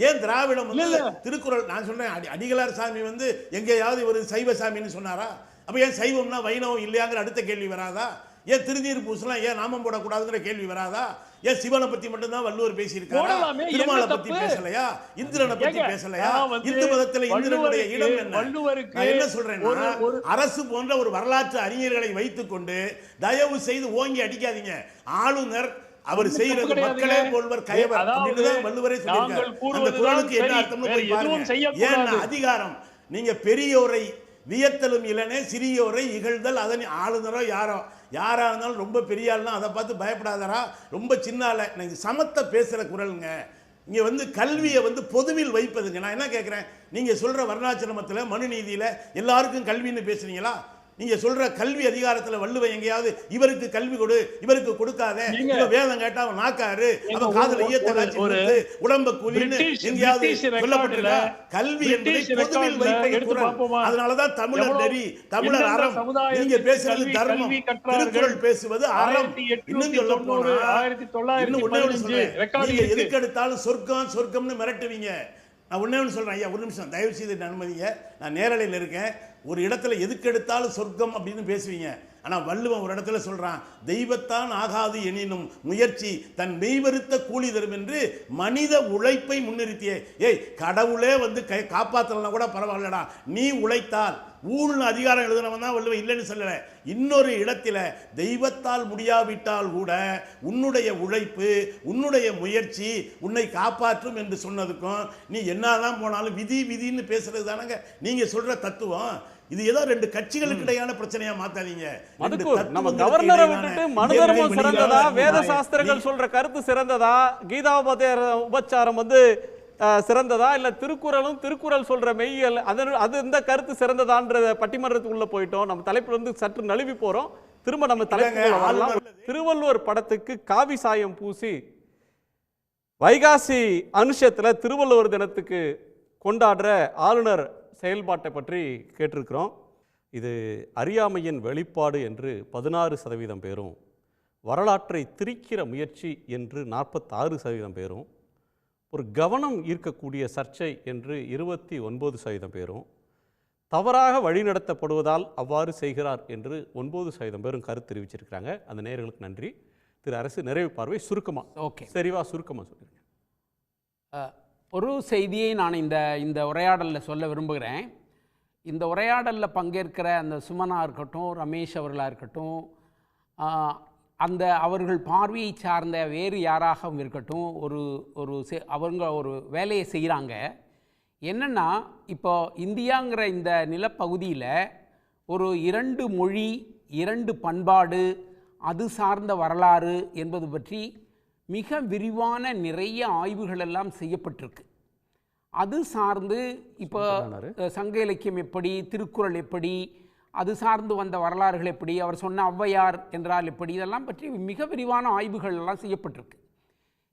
ஏன் திராவிடம் வந்து திருக்குறள்? நான் சொல்றேன் அடிகளார் சாமி வந்து எங்கேயாவது ஒரு சைவ சாமின்னு சொன்னாரா? அப்ப ஏன் சைவம்னா வைணவம் இல்லையாங்கிற அடுத்த கேள்வி வராதா? ஏன் திருநீர் பூசலாம் ஏன் நாமம் போடக்கூடாதுங்கிற கேள்வி வராதா? ஏன் சிவனை பத்தி மட்டும் தான் வள்ளுவர் பேசியிருக்காரா? திருமாலை பத்தி பேசலையா? இந்திரனை பத்தி பேசலையா? இந்து மதத்துல இந்திரனுடைய இடம் என்ன? நான் என்ன சொல்றேன்னா அரசு போன்ற ஒரு வரலாற்று அறிஞர்களை வைத்துக் கொண்டு தயவு செய்து ஓங்கி அடிக்காதீங்க. ஆளுநர் அவர் செய்யறது மக்களே போல்வர் கயவர் அப்படின்னு தான் வள்ளுவரே சொல்லியிருக்காரு. அந்த குறளுக்கு என்ன அர்த்தம்னு போய் பாருங்க. ஏன்னா அதிகாரம், நீங்க பெரியோரை வியத்தலும் இல்லனே சிறியோரை இகழ்தல், அதன் ஆளுநரோ யாரா இருந்தாலும் ரொம்ப பெரிய ஆள்னா அதை பார்த்து பயப்படாதரா, ரொம்ப சின்ன ஆள நீங்க சமத்த பேசுற குறளுங்க. இங்க வந்து கல்வியை வந்து பொதுவில் வைப்பதுங்க. நான் என்ன கேட்கிறேன், நீங்க சொல்ற வர்ணாசிரமத்துல மனு நீதியில எல்லாருக்கும் கல்வின்னு பேசுறீங்களா? நீங்க சொல்ற கல்வி அதிகாரத்துல வள்ளுவ எங்கேயாவது இவருக்கு கல்வி கொடு இவருக்கு கொடுக்காத, வேதம் கேட்டா அவன் நாக்காரு அவன் காதுல ஈயத்தை காய்ச்சி கொடுத்து உடம்ப கூலின்னு எங்கேயாவது சொல்லப்பட்டிருக்கா? கல்வி என்பதை பொதுவில் வைப்பது குறள். அதனாலதான் தமிழர் நெறி, தமிழர் அறம். நீங்க பேசுறது தர்மம், திருக்குறள் பேசுவது அறம். இன்னும் சொல்ல போனா இன்னும் ஒண்ணே சொல்றேன், நீங்க எதுக்கு எடுத்தாலும் சொர்க்கம் சொர்க்கம்னு மிரட்டுவீங்க. நான் ஒண்ணே ஒன்று சொல்றேன் ஐயா, ஒரு நிமிஷம் தயவு செய்து அனுமதிங்க. நான் நேரலையில் இருக்கேன். ஒரு இடத்துல எதுக்கு எடுத்தாலும் சொர்க்கம் அப்படின்னு பேசுவீங்க. ஆனால் வள்ளுவன் ஒரு இடத்துல சொல்றான், தெய்வத்தான் ஆகாது எனினும் முயற்சி தன் மெய்வருத்த கூலி தரும் என்று மனித உழைப்பை முன்னிறுத்தியே. ஏய் கடவுளே வந்து காப்பாற்றலாம் கூட பரவாயில்லடா, நீ உழைத்தால் ஊழ்னு அதிகாரம் எழுதுனவன் தான் வள்ளுவன் இல்லைன்னு சொல்லலை. இன்னொரு இடத்துல தெய்வத்தால் முடியாவிட்டால் கூட உன்னுடைய உழைப்பு உன்னுடைய முயற்சி உன்னை காப்பாற்றும் என்று சொன்னதுக்கும் நீ என்னதான் போனாலும் விதி விதின்னு பேசுறது தானங்க நீங்க சொல்ற தத்துவம். இது ஏதோ ரெண்டு கட்சிகளுக்கு இடையான பிரச்சனையா மாத்தாதீங்க. நம்ம கவர்னரை விட்டுட்டு மனு தர்மம் சிறந்ததா, வேத சாஸ்திரங்கள் சொல்ற கருத்து சிறந்ததா, உபச்சாரம் வந்து சிறந்ததா, இல்ல திருக்குறளும் திருக்குறள் சொல்ற மெய்யல் அது இந்த கருத்து சிறந்ததான்ற பட்டிமன்றத்துக்குள்ள போயிட்டோம். நம்ம தலைப்புல இருந்து சற்று நழுவி போறோம். திரும்ப நம்ம தலைப்பு திருவள்ளுவர் படத்துக்கு காவி சாயம் பூசி வைகாசி அனுஷத்துல திருவள்ளுவர் தினத்துக்கு கொண்டாடுற ஆளுநர் செயல்பாட்டை பற்றி கேட்டிருக்கிறோம். இது அறியாமையின் வெளிப்பாடு என்று 16% பேரும், வரலாற்றை திரிக்கிற முயற்சி என்று 46% பேரும், ஒரு கவனம் ஈர்க்கக்கூடிய சர்ச்சை என்று 29% பேரும், தவறாக வழிநடத்தப்படுவதால் அவ்வாறு செய்கிறார் என்று 9% பேரும் கருத்து தெரிவிச்சிருக்கிறாங்க. அந்த நேயர்களுக்கு நன்றி. திரு அரசு நிறைவு பார்வை சுருக்கமா சரிவா சுருக்கமாக சொல்லியிருக்கேன். ஒரு செய்தியை நான் இந்த உரையாடலில் சொல்ல விரும்புகிறேன். இந்த உரையாடலில் பங்கேற்கிற அந்த சுமனாக இருக்கட்டும், ரமேஷ் அவர்களாக இருக்கட்டும், அந்த அவர்கள் பார்வையை சார்ந்த வேறு யாராகவும் இருக்கட்டும், அவங்க ஒரு வேலையை செய்கிறாங்க. என்னென்னா, இப்போ இந்தியாங்கிற இந்த நிலப்பகுதியில் ஒரு 2 மொழி இரண்டு பண்பாடு, அது சார்ந்த வரலாறு என்பது பற்றி மிக விரிவான நிறைய ஆய்வுகள் எல்லாம் செய்யப்பட்டிருக்கு. அது சார்ந்து இப்போ சங்க இலக்கியம் எப்படி, திருக்குறள் எப்படி, அது சார்ந்து வந்த வரலாறுகள் எப்படி, அவர் சொன்ன ஔவையார் என்றால் எப்படி, இதெல்லாம் பற்றி மிக விரிவான ஆய்வுகள் எல்லாம் செய்யப்பட்டிருக்கு.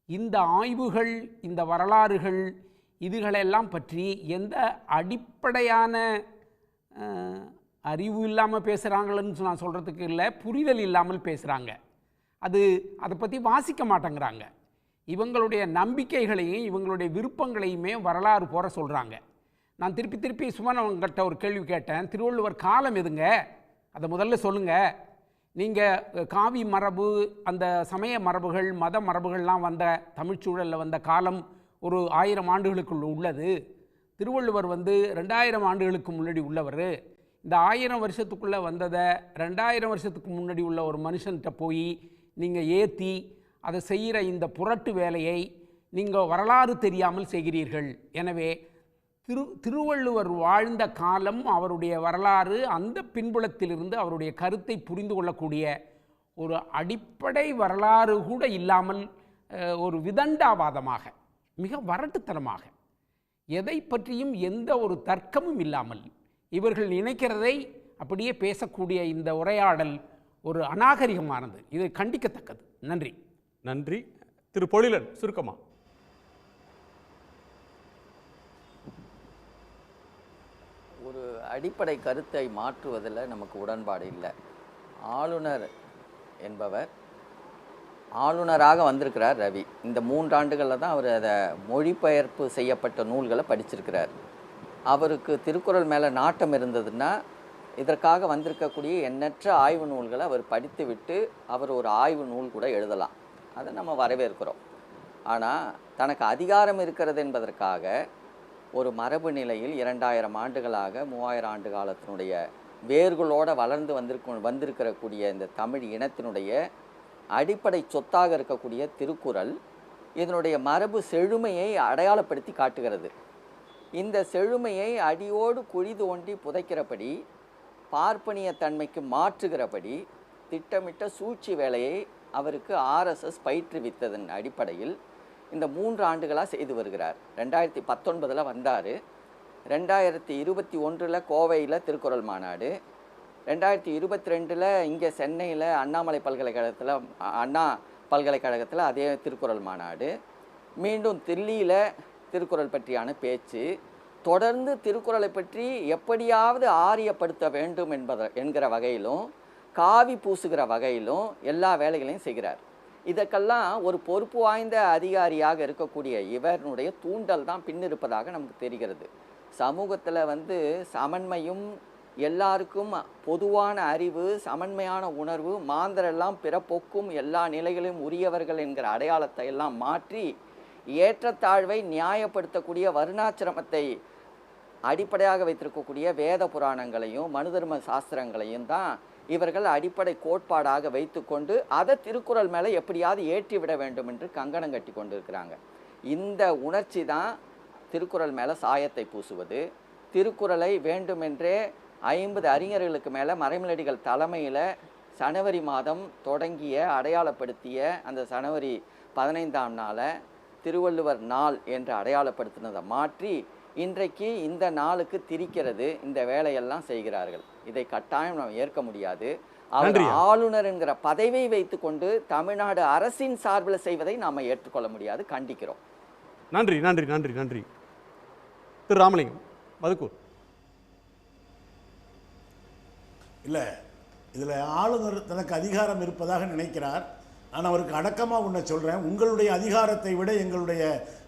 இந்த ஆய்வுகள், இந்த வரலாறுகள், இதுகளெல்லாம் பற்றி எந்த அடிப்படையான அறிவு இல்லாமல் பேசுகிறாங்களன்னு நான் சொல்கிறதுக்கு இல்லை, புரிதல் இல்லாமல் பேசுகிறாங்க. அதை பற்றி வாசிக்க மாட்டேங்கிறாங்க. இவங்களுடைய நம்பிக்கைகளையும் இவங்களுடைய விருப்பங்களையுமே வரலாறு போற சொல்கிறாங்க. நான் திருப்பி சுமன் அவங்ககிட்ட ஒரு கேள்வி கேட்டேன், திருவள்ளுவர் காலம் எதுங்க, அதை முதல்ல சொல்லுங்கள். நீங்கள் காவி மரபு, அந்த சமய மரபுகள், மத மரபுகள்லாம் வந்த தமிழ்ச்சூழலில் வந்த காலம் ஒரு 1000 ஆண்டுகளுக்குள்ள உள்ளது. திருவள்ளுவர் 2000 ஆண்டுகளுக்கு முன்னாடி உள்ளவர். இந்த 1000 வருஷத்துக்குள்ளே வந்ததை 2000 வருஷத்துக்கு முன்னாடி உள்ள ஒரு மனுஷன்கிட்ட போய் நீங்கள் ஏற்றி அதை செய்கிற இந்த புரட்டு வேலையை நீங்கள் வரலாறு தெரியாமல் செய்கிறீர்கள். எனவே திருவள்ளுவர் வாழ்ந்த காலம், அவருடைய வரலாறு, அந்த பின்புலத்திலிருந்து அவருடைய கருத்தை புரிந்து கொள்ளக்கூடிய ஒரு அடிப்படை வரலாறு கூட இல்லாமல், ஒரு விதண்டாவாதமாக, மிக வரட்டுத்தனமாக, எதை பற்றியும் எந்த ஒரு தர்க்கமும் இல்லாமல் இவர்கள் நினைக்கிறதை அப்படியே பேசக்கூடிய இந்த உரையாடல் ஒரு அநாகரிகமானது. இது கண்டிக்கத்தக்கது. நன்றி. நன்றி. திரு பொழிலன், சுருக்கமா. ஒரு அடிப்படை கருத்தை மாற்றுவதில் நமக்கு உடன்பாடு இல்லை. ஆளுநர் என்பவர் ஆளுநராக வந்திருக்கிறார் ரவி. இந்த 3 ஆண்டுகளில் தான் அவர் அதை மொழிபெயர்ப்பு செய்யப்பட்ட நூல்களை படிச்சிருக்கிறார். அவருக்கு திருக்குறள் மேலே நாட்டம் இருந்ததுன்னா இதற்காக வந்திருக்கக்கூடிய எண்ணற்ற ஆய்வு நூல்களை அவர் படித்துவிட்டு அவர் ஒரு ஆய்வு நூல் கூட எழுதலாம். அதை நம்ம வரவேற்கிறோம். ஆனால் தனக்கு அதிகாரம் இருக்கிறது என்பதற்காக ஒரு மரபு நிலையில் 2000 ஆண்டுகளாக 3000 ஆண்டு காலத்தினுடைய வேர்களோடு வளர்ந்து வந்திருக்கக்கூடிய இந்த தமிழ் இனத்தினுடைய அடிப்படை சொத்தாக இருக்கக்கூடிய திருக்குறள் இதனுடைய மரபு செழுமையை அடையாளப்படுத்தி காட்டுகிறது. இந்த செழுமையை அடியோடு குழி தோண்டி புதைக்கிறபடி, பார்ப்பனிய தன்மைக்கு மாற்றுகிறபடி திட்டமிட்ட சூழ்ச்சி வேலையை அவருக்கு ஆர்எஸ்எஸ் பயிற்றுவித்ததன் அடிப்படையில் இந்த 3 ஆண்டுகளாக செய்து வருகிறார். 2019 வந்தார். 2021 கோவையில் திருக்குறள் மாநாடு, 2022 இங்கே சென்னையில் அண்ணா பல்கலைக்கழகத்தில் அதே திருக்குறள் மாநாடு, மீண்டும் தில்லியில் திருக்குறள் பற்றியான பேச்சு, தொடர்ந்து திருக்குறளை பற்றி எப்படியாவது ஆரியப்படுத்த வேண்டும் என்கிற வகையிலும் காவி பூசுகிற வகையிலும் எல்லா வேலைகளையும் செய்கிறார். இதற்கெல்லாம் ஒரு பொறுப்பு வாய்ந்த அதிகாரியாக இருக்கக்கூடிய இவருடைய தூண்டல் தான் பின்னிருப்பதாக நமக்கு தெரிகிறது. சமூகத்தில் சமன்மையும் எல்லாருக்கும் பொதுவான அறிவு, சமன்மையான உணர்வு, மாந்தரெல்லாம் பிறப்போக்கும் எல்லா நிலைகளையும் உரியவர்கள் என்கிற அடையாளத்தை எல்லாம் மாற்றி ஏற்றத்தாழ்வை நியாயப்படுத்தக்கூடிய வருணாசிரமத்தை அடிப்படையாக வைத்திருக்கக்கூடிய வேத புராணங்களையும் மனுதர்ம சாஸ்திரங்களையும் தான் இவர்கள் அடிப்படை கோட்பாடாக வைத்துக்கொண்டு அதை திருக்குறள் மேலே எப்படியாவது ஏற்றிவிட வேண்டும் என்று கங்கணம் கட்டி கொண்டிருக்கிறாங்க. இந்த உணர்ச்சி தான் திருக்குறள் மேலே சாயத்தை பூசுவது. திருக்குறளை வேண்டுமென்றே 50 அறிஞர்களுக்கு மேலே மறைமலடிகள் தலைமையில் ஜனவரி மாதம் தொடங்கிய அடையாளப்படுத்திய அந்த ஜனவரி 15ஆம் நாளை திருவள்ளுவர் நாள் என்று அடையாளப்படுத்தினதை மாற்றி இன்றைக்கு இந்த நாளுக்கு திரிக்கிறது, இந்த வேலையெல்லாம் செய்கிறார்கள். இதை கட்டாயம் நாம் ஏற்க முடியாது. அவர் ஆளுநர் என்கிற பதவியை வைத்துக்கொண்டு தமிழ்நாடு அரசின் சார்பில் செய்வதை நாம் ஏற்றுக்கொள்ள முடியாது, கண்டிக்கிறோம். நன்றி நன்றி நன்றி நன்றி. திரு ராமலிங்கம், மதுக்கூர். இல்லை, இதில் ஆளுநர் தனக்கு அதிகாரம் இருப்பதாக நினைக்கிறார். நான் அவருக்கு அடக்கமாக ஒன்று சொல்கிறேன். உங்களுடைய அதிகாரத்தை விட எங்களுடைய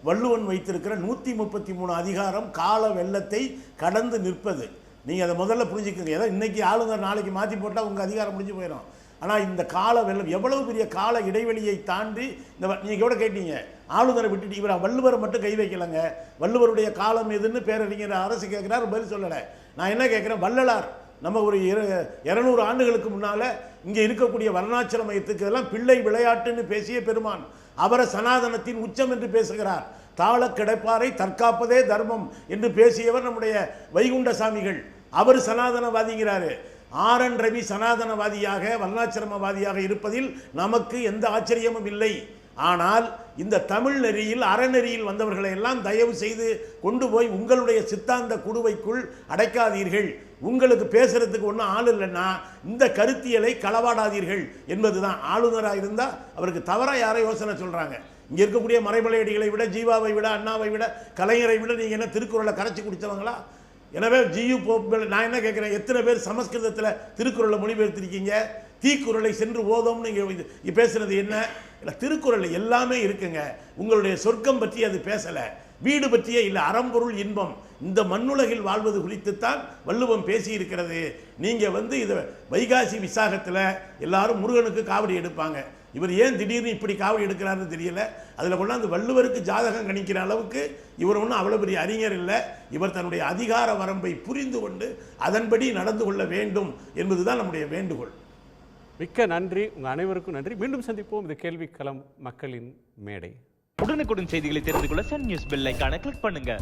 வள்ளுவன் வைத்திருக்கிற 133 அதிகாரம் கால வெள்ளத்தை கடந்து நிற்பது. நீங்கள் அதை முதல்ல புரிஞ்சுக்கோங்க. ஏதோ இன்றைக்கி ஆளுநர் நாளைக்கு மாற்றி போட்டால் உங்கள் அதிகாரம் முடிஞ்சு போயிடும். ஆனால் இந்த கால வெள்ளம் எவ்வளவு பெரிய கால இடைவெளியை தாண்டி நீங்கள் கூட கேட்டீங்க, ஆளுநரை விட்டுட்டு இவர் வள்ளுவரை மட்டும் கை வைக்கலைங்க, வள்ளுவருடைய காலம் எதுன்னு பேரறிஞர் அரசு கேட்குறாரு, பதில் சொல்லலை. நான் என்ன கேட்குறேன், வள்ளலார் நம்ம ஒரு 200 ஆண்டுகளுக்கு முன்னால் இங்கே இருக்கக்கூடிய வர்ணாசிரமயத்துக்கு எல்லாம் பிள்ளை விளையாட்டுன்னு பேசிய பெருமான் அவரை சனாதனத்தின் உச்சம் என்று பேசுகிறார். தாழ கிடைப்பாரை தற்காப்பதே தர்மம் என்று பேசியவர் நம்முடைய வைகுண்ட சாமிகள். அவர் சனாதனவாதிங்கிறாரு. ஆர்.என். ரவி சனாதனவாதியாக வர்ணாசிரமவாதியாக இருப்பதில் நமக்கு எந்த ஆச்சரியமும் இல்லை. ஆனால் இந்த தமிழ் நெறியில் அறநெறியில் வந்தவர்களை எல்லாம் தயவு செய்து கொண்டு போய் உங்களுடைய சித்தாந்த குடுவைக்குள் அடைக்காதீர்கள். உங்களுக்கு பேசுறதுக்கு ஒன்றும் ஆள் இல்லைன்னா இந்த கருத்தியலை களவாடாதீர்கள் என்பதுதான். ஆளுநராக இருந்தால் அவருக்கு தவறாக யாரை யோசனை சொல்கிறாங்க. இங்கே இருக்கக்கூடிய மறைமலையடிகளை விட, ஜீவாவை விட, அண்ணாவை விட, கலைஞரை விட நீங்கள் என்ன திருக்குறளை கரைச்சி குடித்தவங்களா? எனவே ஜியு போப் நான் என்ன கேட்குறேன், எத்தனை பேர் சமஸ்கிருதத்தில் திருக்குறளை மொழிபெயர்த்திருக்கீங்க? தீக்குறளை சென்று ஓதோம்னு நீங்கள் பேசுனது என்ன? இல்லை, திருக்குறள் எல்லாமே இருக்குங்க. உங்களுடைய சொர்க்கம் பற்றி அது பேசலை, வீடு பற்றியே இல்லை, அறம்பொருள் இன்பம் இந்த மண்ணுலகில் வாழ்வது குறித்துத்தான் வள்ளுவம் பேசியிருக்கிறது. நீங்கள் இதை வைகாசி விசாகத்தில் எல்லாரும் முருகனுக்கு காவடி எடுப்பாங்க. இவர் ஏன் திடீர்னு இப்படி காவடி எடுக்கிறாருன்னு தெரியல. அதில் கொண்டாந்து வள்ளுவருக்கு ஜாதகம் கணிக்கிற அளவுக்கு இவர் ஒன்றும் அவ்வளோ பெரிய அறிஞர் இல்லை. இவர் தன்னுடைய அதிகார வரம்பை புரிந்து கொண்டு அதன்படி நடந்து கொள்ள வேண்டும் என்பதுதான் நம்முடைய வேண்டுகோள். மிக்க நன்றி. உங்கள் அனைவருக்கும் நன்றி. மீண்டும் சந்திப்போம். இது கேள்விக்களம் மக்களின் மேடை. உடனுக்குடன் செய்திகளை தெரிந்து கொள்ள சன் நியூஸ் பெல் ஐகானை கிளிக் பண்ணுங்க.